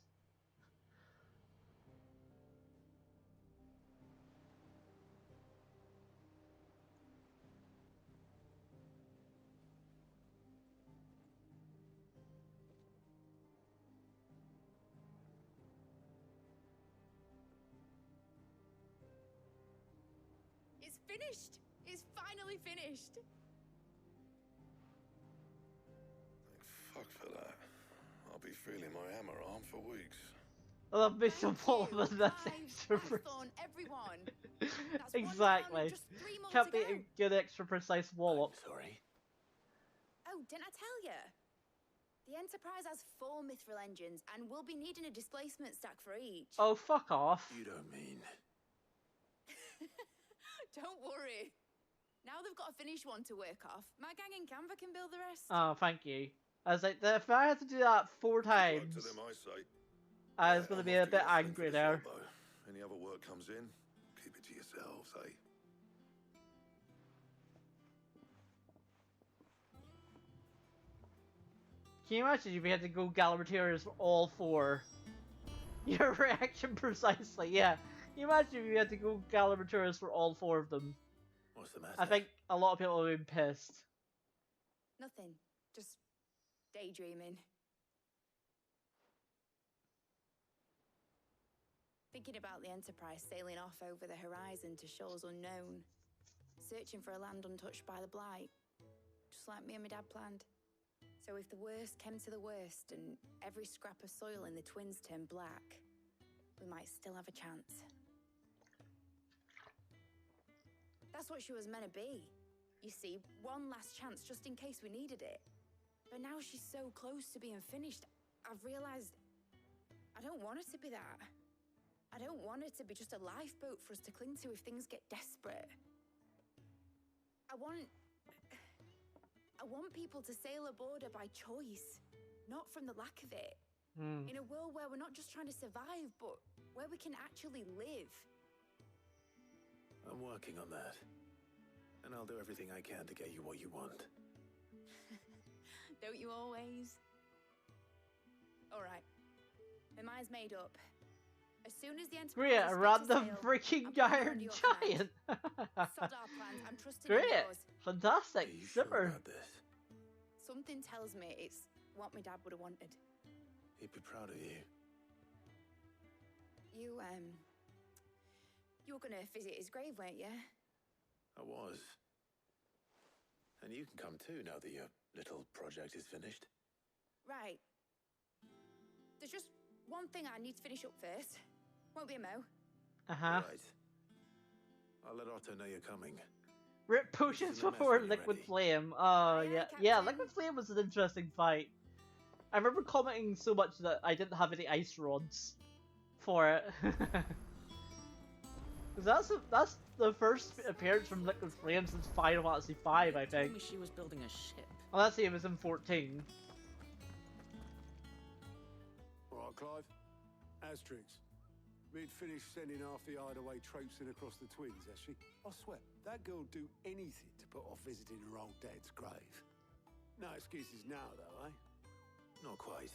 It's finished! It's finally finished! Fuck for that. I'll be feeling my hammer arm for weeks. I love Bishop Wallman, that's extra fun, everyone! exactly. Can't be a good extra precise wallop. Sorry. Oh, didn't I tell you? The Enterprise has 4 mithril engines, and we'll be needing a displacement stack for each. Oh, fuck off. You don't mean... Don't worry. Now they've got a finished one to work off. My gang in Canva can build the rest. Oh, thank you. I was like, if I had to do that 4 times, To them, I say. I was going to be a bit angry there. Any other work comes in, keep it to yourselves, eh? Can you imagine if you had to go gather materials for all 4? Your reaction precisely, yeah. Can you imagine if you had to go gather materials for all 4 of them? What's the matter? I think a lot of people would have been pissed. Nothing. Just daydreaming. Thinking about the Enterprise sailing off over the horizon to shores unknown. Searching for a land untouched by the Blight. Just like me and my dad planned. So if the worst came to the worst and every scrap of soil in the Twins turned black, we might still have a chance. That's what she was meant to be. You see, one last chance just in case we needed it. But now she's so close to being finished, I've realized I don't want it to be that. I don't want it to be just a lifeboat for us to cling to if things get desperate. I want people to sail aboard her by choice, not from the lack of it. In a world where we're not just trying to survive, but where we can actually live. I'm working on that. And I'll do everything I can to get you what you want. Don't you always? Alright. My mind's made up. As soon as the Enterprise Great, a random freaking Iron Giant! Sod our plans, I'm trusting in Great! yours. Fantastic! Super! Something tells me it's what my dad would have wanted. He'd be proud of you. You were gonna visit his grave, weren't you? I was. And you can come too now that your little project is finished. Right. There's just one thing I need to finish up first. Won't be a mo. Uh-huh. Right. I'll let Otto know you're coming. Rip potions before Liquid Flame. Oh, yeah. Yeah, Liquid Flame was an interesting fight. I remember commenting so much that I didn't have any ice rods for it. That's the first appearance from Liquid Flame since Final Fantasy V, I think. Told me she was building a ship. Well, that's it was in 14. Alright, Clive. Asterix. Mid finished sending half the hideaway traipsing across the twins, has she? I swear, that girl'd do anything to put off visiting her old dad's grave. No excuses now, though, eh? Not quite.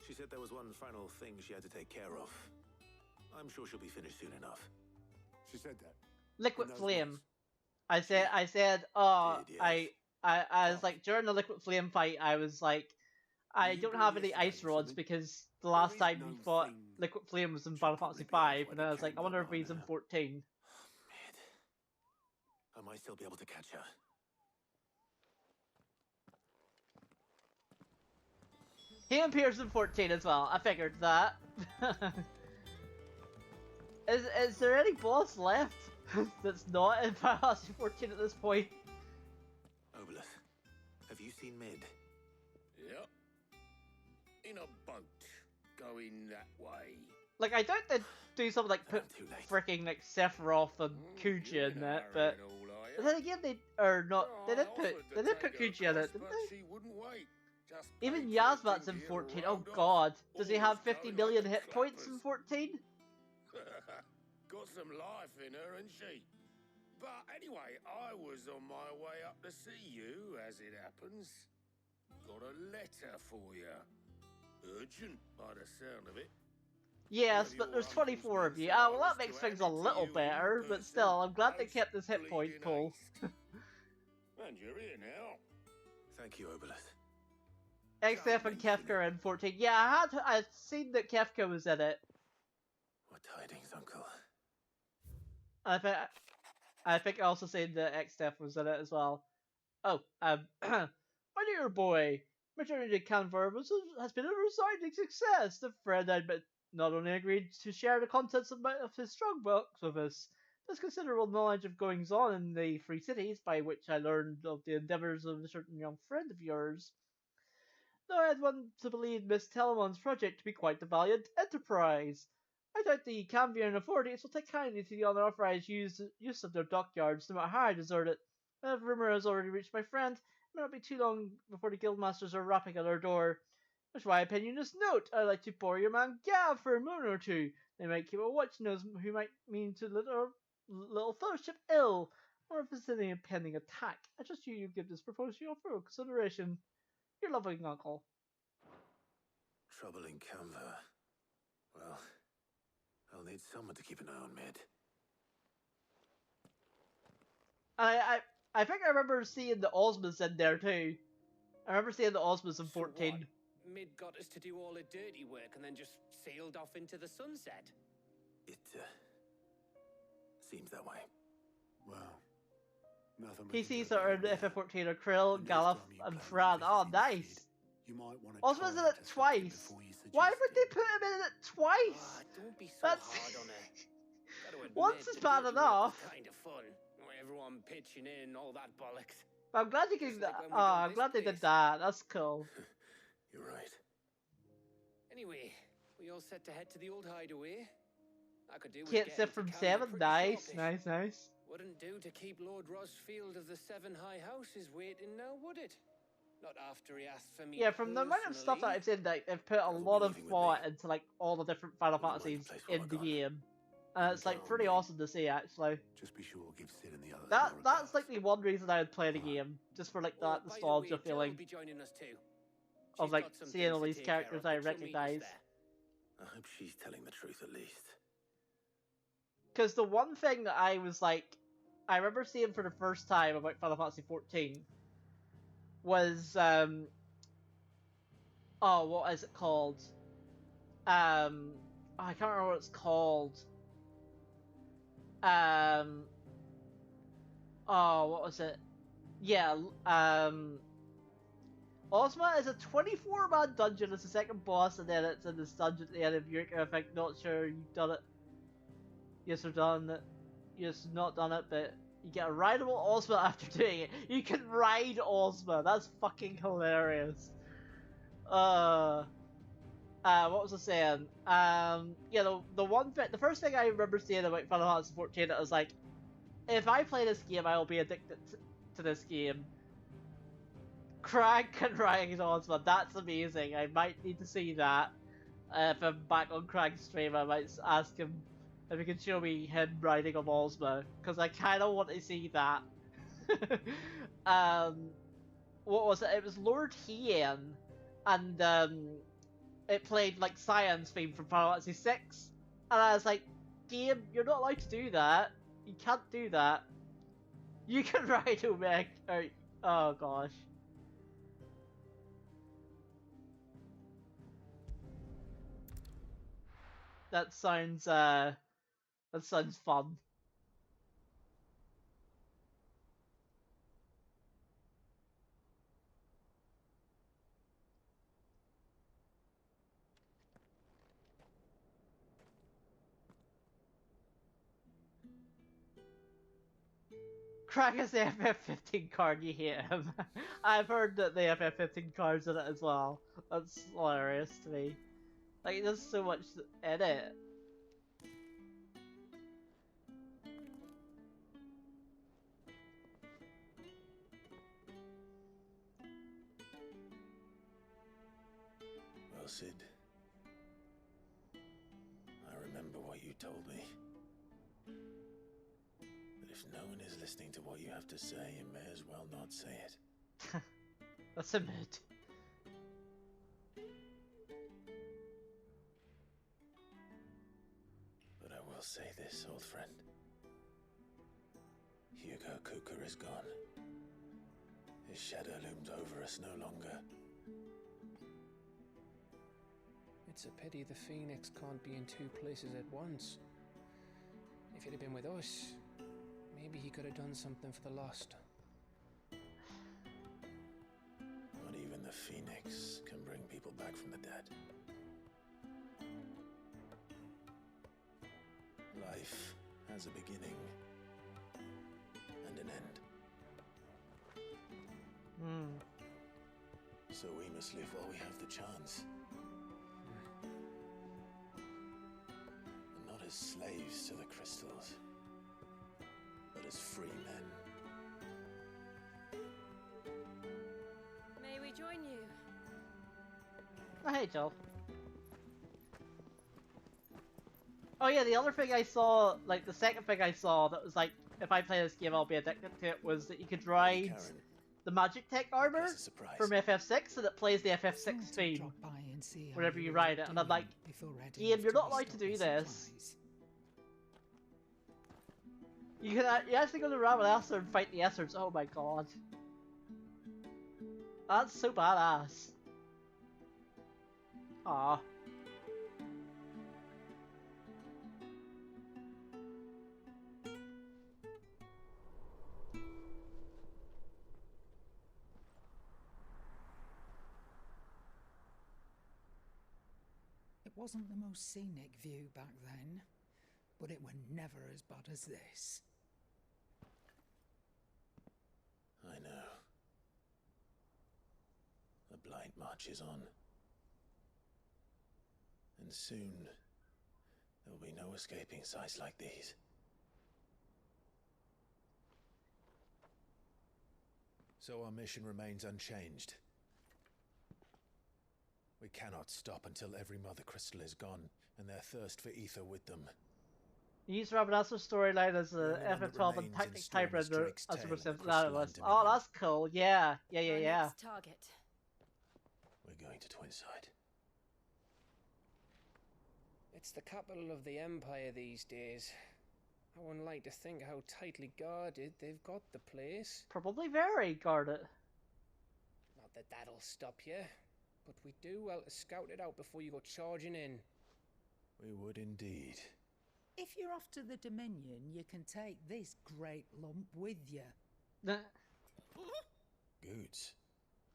She said there was one final thing she had to take care of. I'm sure she'll be finished soon enough. She said that. Liquid Flame. I said, oh, I was like, during the Liquid Flame fight, I was like, I don't have any ice rods because the last time we fought Liquid Flame was in Final Fantasy V, and I was like, I wonder if he's in 14. I might still be able to catch her. He appears in 14 as well. I figured that. Is there any boss left that's not in Final Fantasy 14 at this point? Obelus, have you seen Mid? Yep. In a boat, going that way. Like, I doubt they'd do something like put freaking like Sephiroth and Kuja in it, but then again they are not. They did put Kuja in it, didn't they? She wouldn't wait. Just Even Yasmat's in 14. Oh god, does he have 50 million hit points in 14? Got some life in her, ain't she? But anyway, I was on my way up to see you, as it happens. Got a letter for you. Urgent, by the sound of it. Yes, but there's 24 of you. Well, that makes things a little better, but still, I'm glad they kept this hit point pull. And you're here now. Thank you, Obelus. XF and Kefka are in 14. Yeah, I'd seen that Kefka was in it. What tidings, Uncle? I think I also seen that XF was in it as well. Oh, my dear boy, returning to Canberra has been a resounding success. The friend I'd met not only agreed to share the contents of his strong box with us, but has considerable knowledge of goings on in the Free Cities, by which I learned of the endeavours of a certain young friend of yours. Though I had one to believe Miss Telemon's project to be quite the valiant enterprise. I doubt the Cambian authorities will take kindly to the unauthorized use of their dockyards, no matter how I desert it. A rumour has already reached my friend. It may not be too long before the guildmasters are rapping at our door. Which my opinion is note. I'd like to borrow your man Gav for a moon or two. They might keep a watch nose who might mean to little fellowship ill, or if it's any impending attack. I trust you give this proposal your full consideration. Your loving uncle. Trouble in Canva. Well, I'll need someone to keep an eye on Mid. I think I remember seeing the Osmonds in there too. I remember seeing the Osmonds in 14. So Mid got us to do all the dirty work and then just sailed off into the sunset. It seems that way. Well, nothing. He sees that are in FF14 are Krill, Galuf, and Fran. Oh, nice. Osmond's in it twice. Why would they put him in it twice? Don't be so That's hard on her. once is bad enough. Kind of fun. Everyone pitching in, all that bollocks. But I'm glad you gave that. Oh, I'm glad they did that. That's cool. You're right. Anyway, we all set to head to the old hideaway. I could do with Can't getting sit to from Canada 7. pretty Nice, shortly. nice, nice. Wouldn't do to keep Lord Rosfield of the Seven High Houses waiting now, would it? Not after he asked for me. Yeah, from the amount of stuff that I've seen, like, they've put a lot of thought into like all the different Final Fantasies in the game. And it's like pretty awesome to see, actually. Just be sure to give Sid and the others. That's like the one reason I would play the game, just for like that nostalgia feeling Be joining us too. of like seeing all these characters I but she'll meet us recognize. there. I hope she's telling the truth at least. Because the one thing that I was like, I remember seeing for the first time about Final Fantasy XIV was oh, what is it called? I can't remember what it's called. Oh, what was it? Yeah, Ozma is a 24-man dungeon as the second boss, and then it's in this dungeon at the end of Eureka. If I'm not sure you've done it. Yes, or done it. Yes, not done it, but you get a rideable Ozma after doing it. You can ride Ozma. That's fucking hilarious. What was I saying? Yeah, the first thing I remember saying about Final Fantasy XIV, it was like, if I play this game, I will be addicted to this game. Crag can ride Ozma. That's amazing. I might need to see that. If I'm back on Crag's stream, I might ask him if he can show me him riding a Ozma, because I kind of want to see that. What was it? It was Lord Hien, and it played like Science theme from Final Fantasy VI, and I was like, game, you're not allowed to do that. You can't do that. You can ride Omega. Oh gosh. That sounds fun. Crack is the FF15 card, you hate him. I've heard that the FF15 card's in it as well. That's hilarious to me. Like, there's so much in it. Well, Sid, I remember what you told me. But if no one is listening to what you have to say, you may as well not say it. That's a mood. But I will say this, old friend. Hugo Kuka is gone. His shadow looms over us no longer. It's a pity the Phoenix can't be in two places at once. If he'd have been with us, maybe he could have done something for the Lost. Not even the Phoenix can bring people back from the dead. Life has a beginning and an end. So we must live while we have the chance. And not as slaves to the crystals, but as free men. May we join you? Oh, hey, Joel. Oh yeah, the other thing I saw, like the second thing I saw that was like, if I play this game I'll be addicted to it, was that you could ride the Magic Tech armor from FF6, and it plays the FF6 theme whenever you ride it, and I'm like, game, you're not allowed to do this. You actually go to Ravenasser and fight the Essers. Oh my god. That's so badass. Aww. It wasn't the most scenic view back then, but it were never as bad as this. I know. The Blight marches on. And soon, there will be no escaping sights like these. So our mission remains unchanged. We cannot stop until every Mother Crystal is gone, and their thirst for ether with them. Use Ravenasser's storyline as a FF12 and Tactic Hybrid as a representative. Oh, that's cool. Yeah. Next target. We're going to Twinside. It's the capital of the Empire these days. I wouldn't like to think how tightly guarded they've got the place. Probably very guarded. Not that that'll stop you, but we'd do well to scout it out before you go charging in. We would indeed. If you're off to the Dominion, you can take this great lump with you. Goods.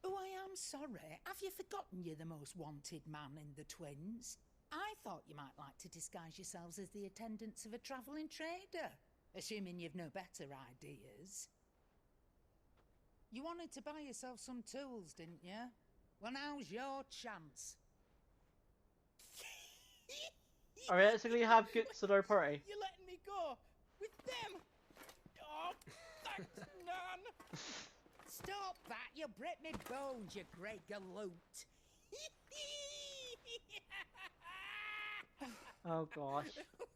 Oh, I am sorry. Have you forgotten you're the most wanted man in the Twins? I thought you might like to disguise yourselves as the attendants of a travelling trader, assuming you've no better ideas. You wanted to buy yourself some tools, didn't you? Well, now's your chance. Are we actually gonna have Goots at our party? You're letting me go with them. Oh, thanks, Nan. Stop that! You break me bones, you great galoot. Oh gosh.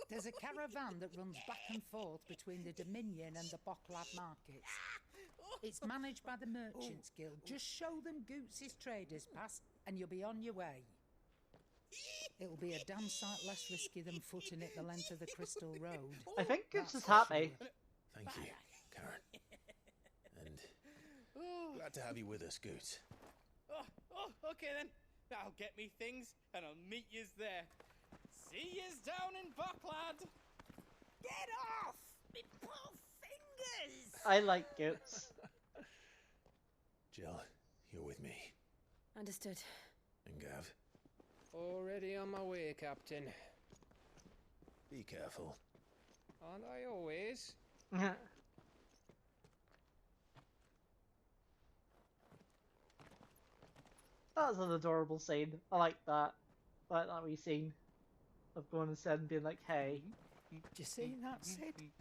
There's a caravan that runs back and forth between the Dominion and the Bocklad markets. It's managed by the Merchants Guild. Just show them Goots' traders pass and you'll be on your way. It'll be a damn sight less risky than footing it the length of the Crystal Road. I think Goots is happy. Thank you, Karen. And glad to have you with us, Goots. Okay then. I'll get me things and I'll meet yous there. See yous down in Bocklad. Get off! Me poor fingers! I like Goots. Jill, you're with me. Understood. And Gav. Already on my way, Captain. Be careful. Aren't I always? That's an adorable scene. I like that. I like that wee scene of going to Sid and being like, hey. Did you see that, Sid?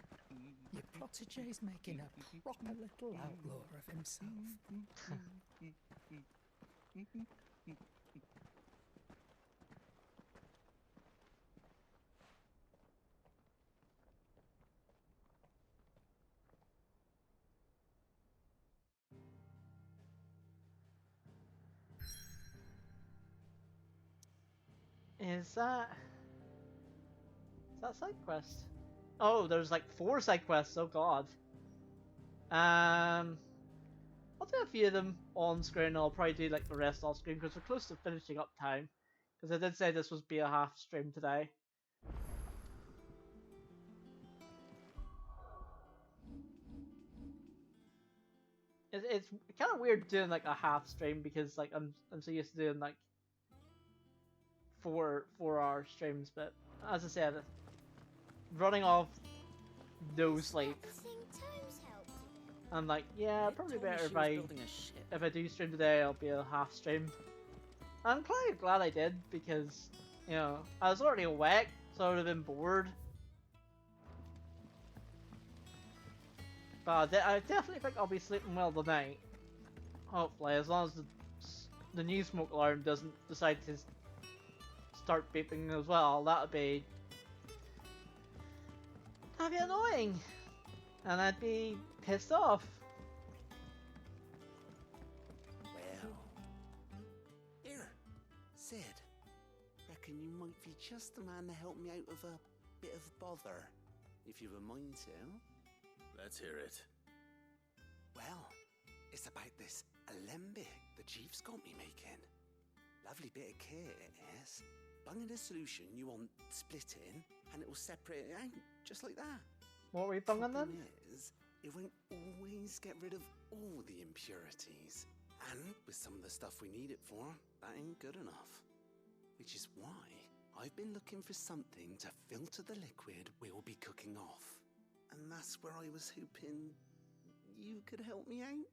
Your protege's making a proper little outlaw of himself. Is that side quest? Oh, there's like 4 side quests. Oh god. I'll do a few of them on screen. I'll probably do like the rest off screen because we're close to finishing up time. Because I did say this was be a half stream today. It's kind of weird doing like a half stream because like I'm so used to doing like 4-hour streams, but as I said, running off no sleep. I'm like, yeah, probably better if I do stream today, I'll be a half stream. I'm quite glad I did because, you know, I was already awake, so I would have been bored. But I definitely think I'll be sleeping well tonight. Hopefully, as long as the new smoke alarm doesn't decide to start beeping as well. That'd be annoying, and I'd be pissed off. Well, here, Sid. Reckon you might be just the man to help me out of a bit of bother, if you've a mind to. Let's hear it. Well, it's about this alembic the chief's got me making. Lovely bit of kit it is. Bunging a solution you want splitting, and it will separate it out, just like that. What were you bunging then? Is, it won't always get rid of all the impurities. And with some of the stuff we need it for, that ain't good enough. Which is why I've been looking for something to filter the liquid we'll be cooking off. And that's where I was hoping you could help me out.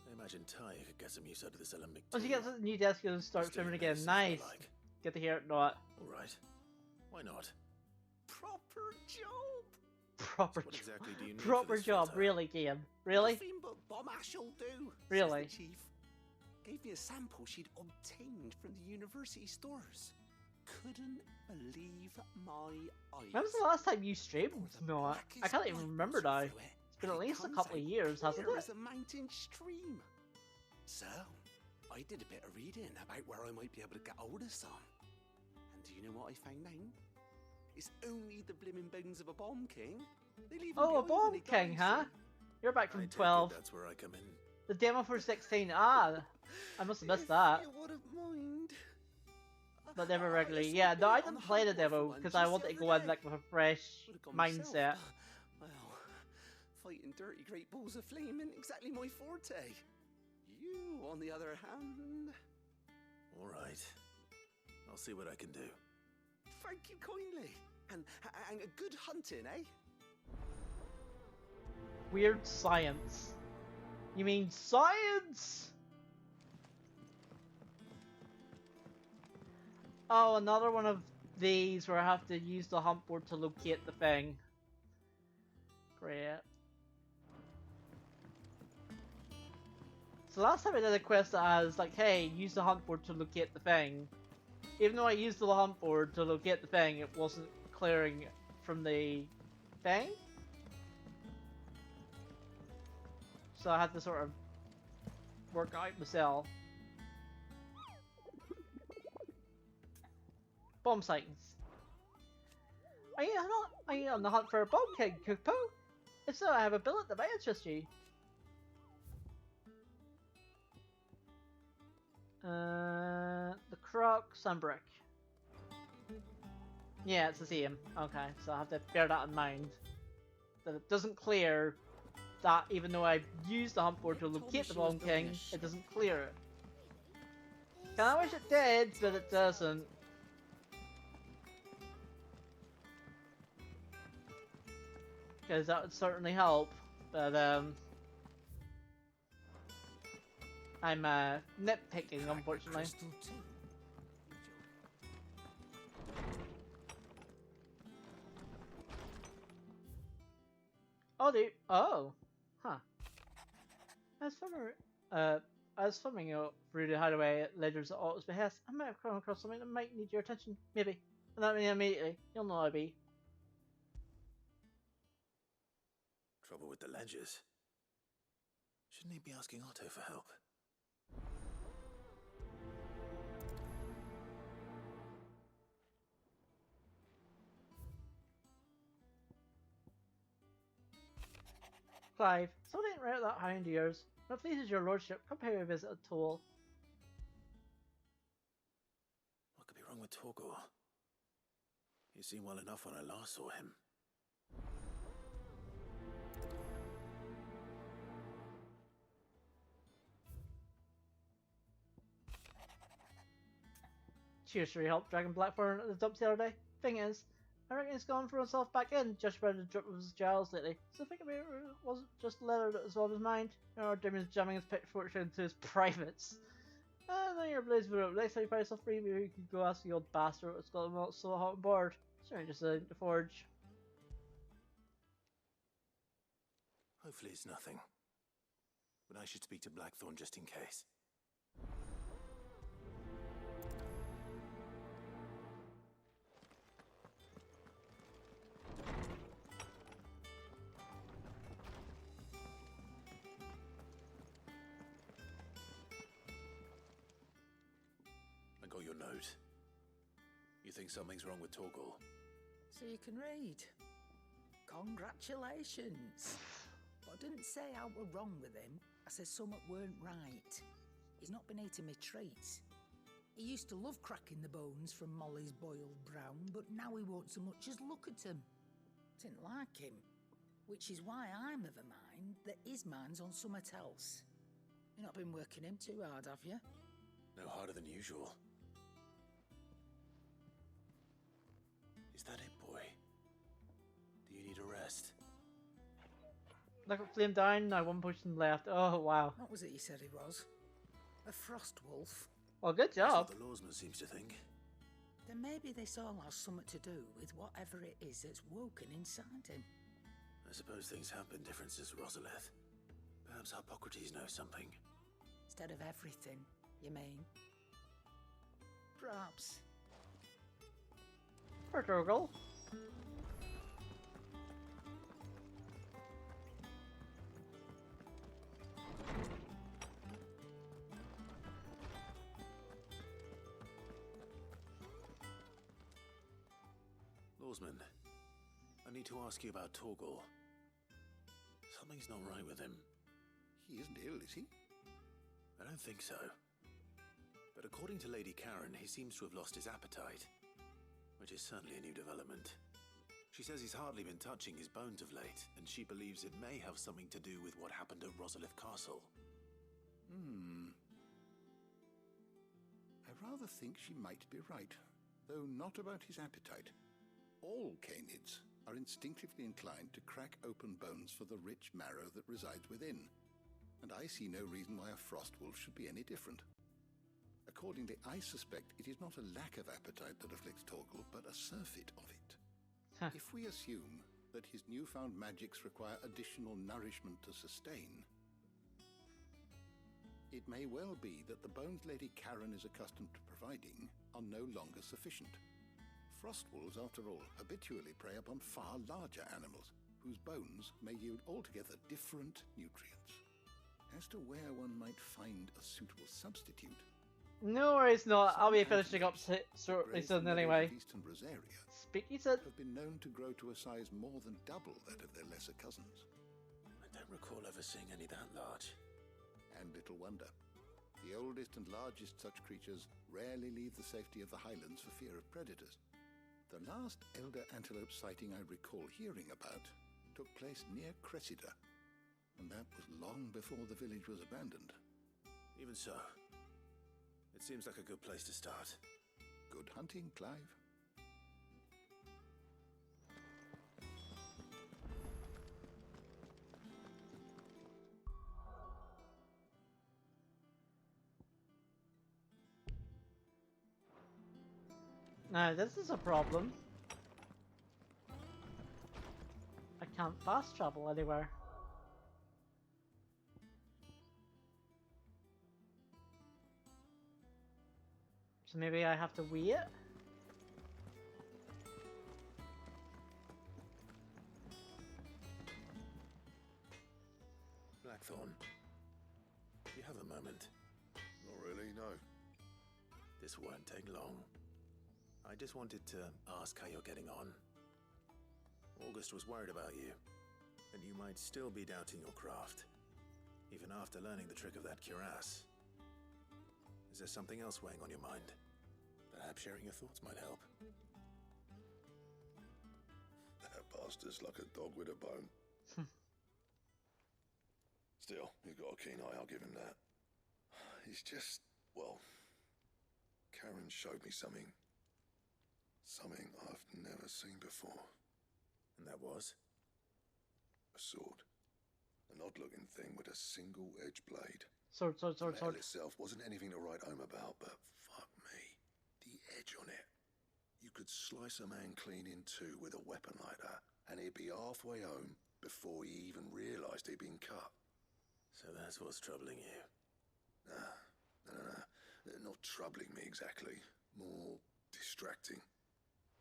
I imagine Ty could get some use out of this alembic. Once you get the new desk, you'll start streaming again. Nice. Like. Get to hear it, not. Alright. Why not? Proper job! Proper so what exactly do you need proper job, filter? Really, game? Really? Nothing but bomb ash'll do. Really? Says the chief. Gave me a sample she'd obtained from the university stores. Couldn't believe my eyes. When was the last time you streamed? No, I can't even remember now. It's been at least a couple of years, hasn't it? It's a mountain stream. So, I did a bit of reading about where I might be able to get hold of some. And do you know what I found out? It's only the blimmin' bones of a bomb king. Oh, a bomb king, huh? You're back from 12. That's where I come in. The demo for 16. Ah, I must have missed that. You wouldn't mind. but never regularly. Yeah, no, I didn't play the demo because I wanted to go in like with a fresh mindset. Well, fighting dirty great balls of flame isn't exactly my forte. You, on the other hand... All right. I'll see what I can do. Thank you kindly. And a good hunting, eh? Weird science. You mean science? Oh, another one of these where I have to use the hunt board to locate the thing. Great. So last time I did a quest that has like, hey, use the hunt board to locate the thing. Even though I used the hunt board to locate the thing, it wasn't clearing from the thing. So I had to sort of work out myself. Bomb sightings. Are you on the hunt for a bomb king, Kupo? If so, I have a billet that might interest you. The Croc Sunbrick. Yeah, it's the same. Okay, so I have to bear that in mind. That it doesn't clear that even though I've used the hunt board to locate the Bomb King, it doesn't clear it. Kinda wish it did, but it doesn't. Because that would certainly help, but I'm nitpicking, unfortunately. Oh, huh. As swimming through the hideaway at Ledger's at Otto's behest, I might have come across something that might need your attention. Maybe. And that means immediately. You'll know I'll be. Trouble with the ledgers. Shouldn't he be asking Otto for help? Clive, something right that hound of yours. If it pleases your lordship, come pay a visit at Toll. What could be wrong with Torgor? He seemed well enough when I last saw him. Cheers for your help, Dragon Blackthorn at the dumps the other day. Thing is, I reckon he's gone for himself back in, just by the drip of his jowls lately. So think about it wasn't just leather that was on his mind. Or Damon's jamming his pitchforks into his privates. And then your blaze blew up. Next time you find yourself free, maybe you could go ask the old bastard what's got him out so hot on board. Sorry, just the forge. Hopefully it's nothing. But I should speak to Blackthorn just in case. I got your note. You think something's wrong with Torgor? So you can read. Congratulations. But I didn't say I were wrong with him. I said something weren't right. He's not been eating me treats. He used to love cracking the bones from Molly's boiled brown, but now he won't so much as look at him. Didn't like him. Which is why I'm of a mind that his mind's on something else. You've not been working him too hard, have you? No harder than usual. Is that it, boy? Do you need a rest? Look at Flame down, now one person left. Oh, wow. What was it you said he was? A frost wolf? Well, good job. That's what the lawsman seems to think. Then maybe this all has something to do with whatever it is that's woken inside him. I suppose things have been different since Rosalith. Perhaps Hippocrates knows something. Instead of everything, you mean? Perhaps. Portugal. Lawsman, I need to ask you about Torgor. Something's not right with him. He isn't ill, is he? I don't think so. But according to Lady Karen, he seems to have lost his appetite, which is certainly a new development. She says he's hardly been touching his bones of late, and she believes it may have something to do with what happened at Rosalith Castle. I rather think she might be right, though not about his appetite. All canids are instinctively inclined to crack open bones for the rich marrow that resides within, and I see no reason why a frost wolf should be any different. Accordingly, I suspect it is not a lack of appetite that afflicts Torgal, but a surfeit of it. If we assume that his newfound magics require additional nourishment to sustain, it may well be that the bones Lady Karen is accustomed to providing are no longer sufficient. Frost wolves, after all, habitually prey upon far larger animals, whose bones may yield altogether different nutrients. As to where one might find a suitable substitute, no worries, not. I'll be finishing up shortly soon anyway. Eastern Rosaria Speaking said, have been known to grow to a size more than double that of their lesser cousins. I don't recall ever seeing any that large. And little wonder. The oldest and largest such creatures rarely leave the safety of the highlands for fear of predators. The last elder antelope sighting I recall hearing about took place near Cressida, and that was long before the village was abandoned. Even so, it seems like a good place to start. Good hunting, Clive. now this is a problem. I can't fast travel anywhere. So maybe I have to wait? Blackthorn, do you have a moment? Not really, no. This won't take long. I just wanted to ask how you're getting on. August was worried about you, and you might still be doubting your craft, even after learning the trick of that cuirass. Is there something else weighing on your mind? Perhaps sharing your thoughts might help. That bastard's like a dog with a bone. Still, you've got a keen eye, I'll give him that. He's just, well, Karen showed me something. Something I've never seen before. And that was? A sword. An odd-looking thing with a single-edged blade. Sword. The metal itself wasn't anything to write home about, but fuck me. The edge on it. You could slice a man clean in two with a weapon like that, and he'd be halfway home before he even realised he'd been cut. So that's what's troubling you? Nah. Not troubling me exactly. More distracting.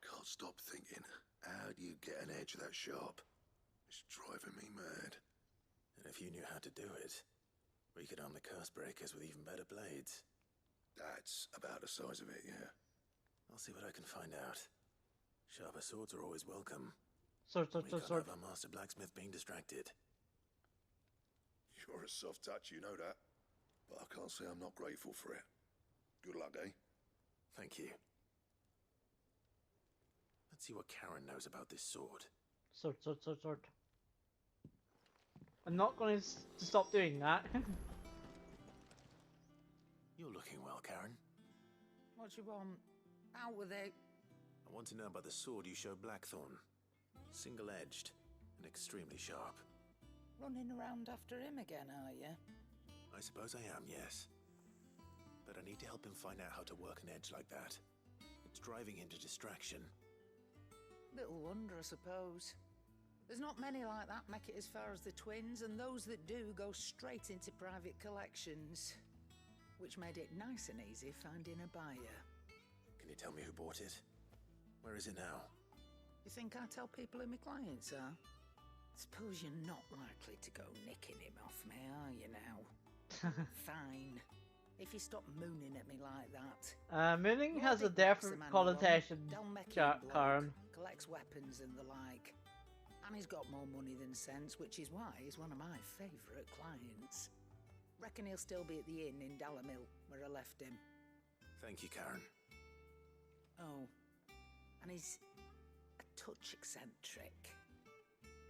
Can't stop thinking, how do you get an edge that sharp? It's driving me mad. And if you knew how to do it, we could arm the curse breakers with even better blades. That's about the size of it, yeah. I'll see what I can find out. Sharper swords are always welcome. Sword. We can't have our master blacksmith being distracted. You're a soft touch, you know that. But I can't say I'm not grateful for it. Good luck, eh? Thank you. Let's see what Karen knows about this sword. Sword. I'm not going to stop doing that. You're looking well, Karen. What do you want? Out with it. I want to know about the sword you showed Blackthorn. Single-edged and extremely sharp. Running around after him again, are you? I suppose I am, yes. But I need to help him find out how to work an edge like that. It's driving him to distraction. Little wonder, I suppose. There's not many like that make it as far as the twins, and those that do go straight into private collections. Which made it nice and easy finding a buyer. Can you tell me who bought it? Where is it now? You think I tell people who my clients are? Suppose you're not likely to go nicking him off me, are you now? Fine. If you stop mooning at me like that. Mooning has a different connotation, Karen. Collects weapons and the like. And he's got more money than sense, which is why he's one of my favourite clients. Reckon he'll still be at the inn in Dalamil, where I left him. Thank you, Karen. Oh, and he's a touch eccentric,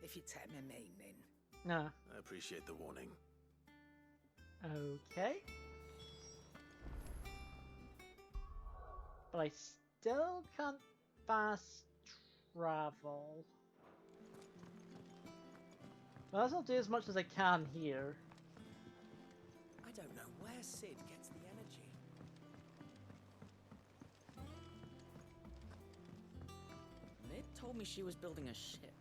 if you take my meaning. No. I appreciate the warning. Okay. But I still can't fast travel. Well, I'll do as much as I can here. I don't know where Sid gets the energy. Nid told me she was building a ship.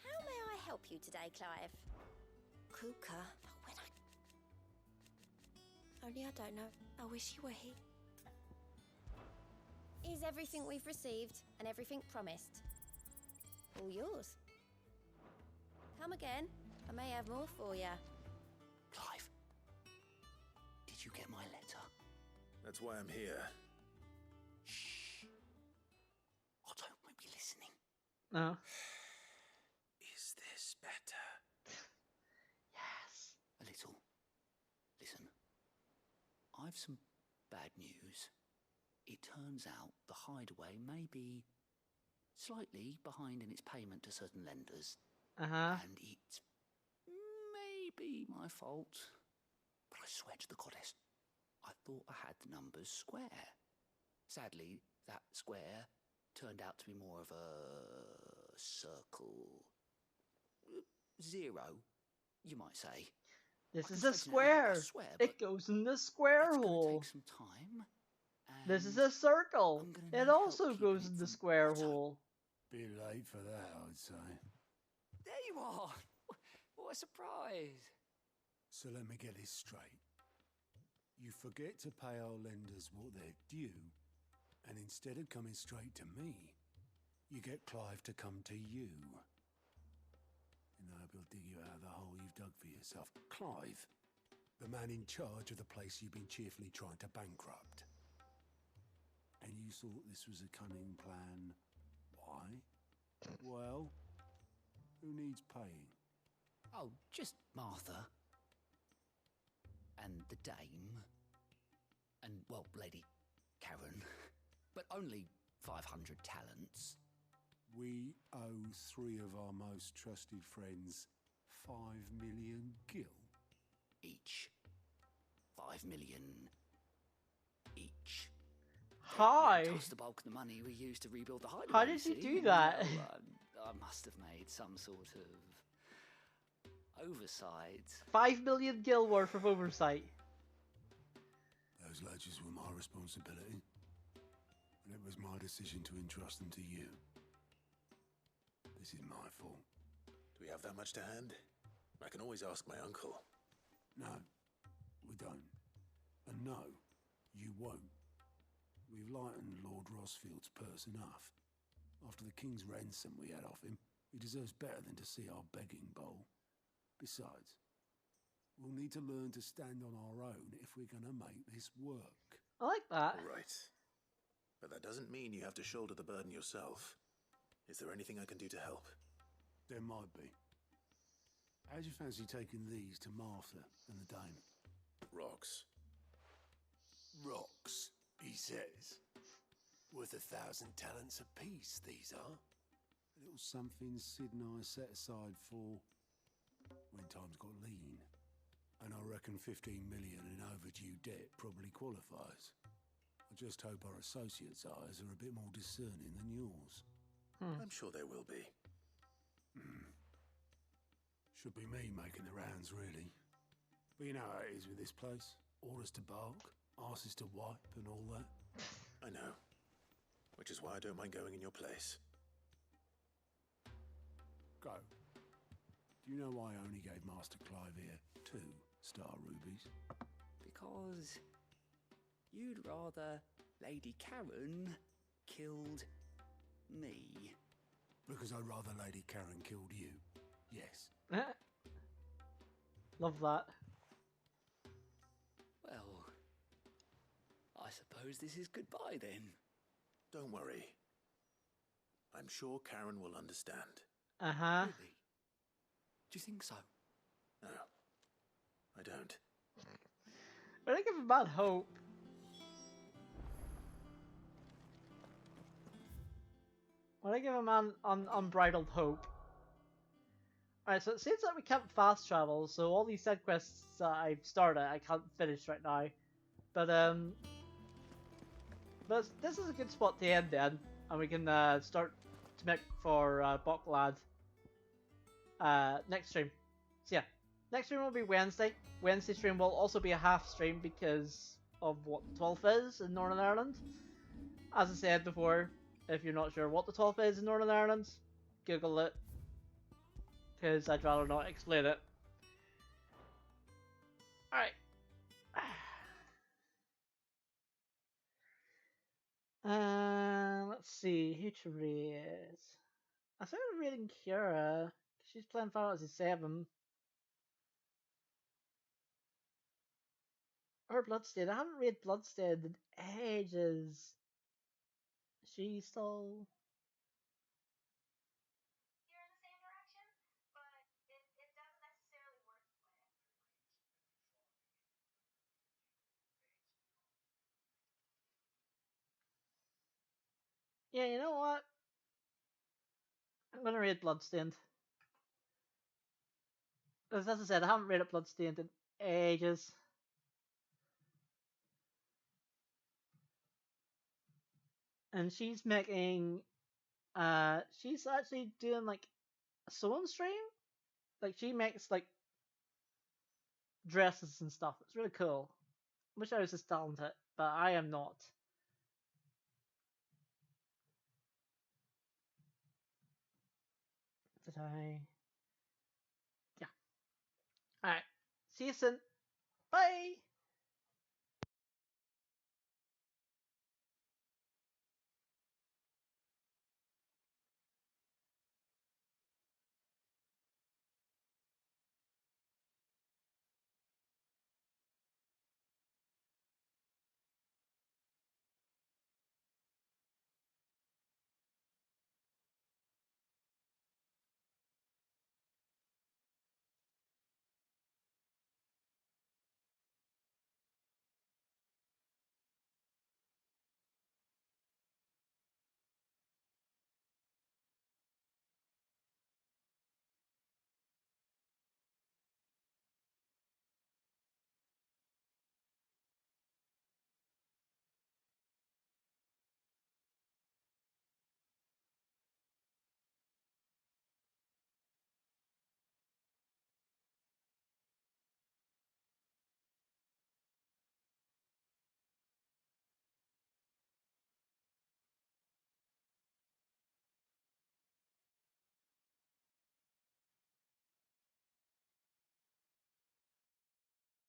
How may I help you today, Clive? Kuka. Only I don't know. I wish you were here. Is everything we've received and everything promised all yours? Come again. I may have more for you. Clive, did you get my letter? That's why I'm here. Shh. Otto won't be listening. No. Is this better? Yes. A little. Listen, I've some bad news. It turns out the hideaway may be slightly behind in its payment to certain lenders. Uh-huh. And it's maybe my fault. But I swear to the goddess, I thought I had the numbers square. Sadly, that square turned out to be more of a circle. Zero, you might say. This is a square. It goes in the square hole. Take some time. This is a circle. It also goes in the square hole. Be late for that, I'd say. There you are! What a surprise! So let me get this straight. You forget to pay our lenders what they're due, and instead of coming straight to me, you get Clive to come to you. And I will dig you out of the hole you've dug for yourself. Clive, the man in charge of the place you've been cheerfully trying to bankrupt. And you thought this was a cunning plan. Why? Well, who needs paying? Oh, just Martha. And the dame. And, well, Lady Karen. But only 500 talents. We owe 3 of our most trusted friends 5 million gil. Each. 5 million each. Hi. Toss the bulk of the money we used to rebuild the hideaway. How did you do that? I must have made some sort of oversight. 5 million gil worth of oversight. Those ledgers were my responsibility, and it was my decision to entrust them to you. This is my fault. Do we have that much to hand? I can always ask my uncle. No, we don't. And no, you won't. We've lightened Lord Rosfield's purse enough. After the king's ransom we had off him, he deserves better than to see our begging bowl. Besides, we'll need to learn to stand on our own if we're going to make this work. I like that. All right. But that doesn't mean you have to shoulder the burden yourself. Is there anything I can do to help? There might be. How'd you fancy taking these to Martha and the dame? Rocks. Rocks, he says. Worth 1,000 talents apiece, these are. A little something Sid and I set aside for when times got lean. And I reckon 15 million in overdue debt probably qualifies. I just hope our associates' eyes are a bit more discerning than yours. I'm sure they will be. Should be me making the rounds, really. But you know how it is with this place. Orders to bark, arses to wipe and all that. I know. Which is why I don't mind going in your place. Go. Do you know why I only gave Master Clive here 2 star rubies? Because you'd rather Lady Karen killed me. Because I'd rather Lady Karen killed you. Yes. Love that. Well, I suppose this is goodbye then. Don't worry. I'm sure Karen will understand. Uh-huh. Really? Do you think so? No, I don't. But I give a man hope. When I give a man unbridled hope. Alright, so it seems like we can't fast travel, so all these side quests that I've started, I can't finish right now. But this is a good spot to end then, and we can start to make for Boklad next stream. So yeah, next stream will be Wednesday. Wednesday stream will also be a half stream because of what the 12th is in Northern Ireland. As I said before, if you're not sure what the 12th is in Northern Ireland, Google it, because I'd rather not explain it. Alright. Let's see, who to read? I started reading Kira. She's playing Final Fantasy VII. Or Bloodstained. I haven't read Bloodstained in ages. She's still... Yeah, you know what? I'm gonna read Bloodstained. As I said, I haven't read it Bloodstained in ages. And she's making... she's actually doing, like, a sewing stream? Like, she makes, like, dresses and stuff. It's really cool. Wish I was as talented, but I am not. Did I? Yeah. Alright. See you soon. Bye!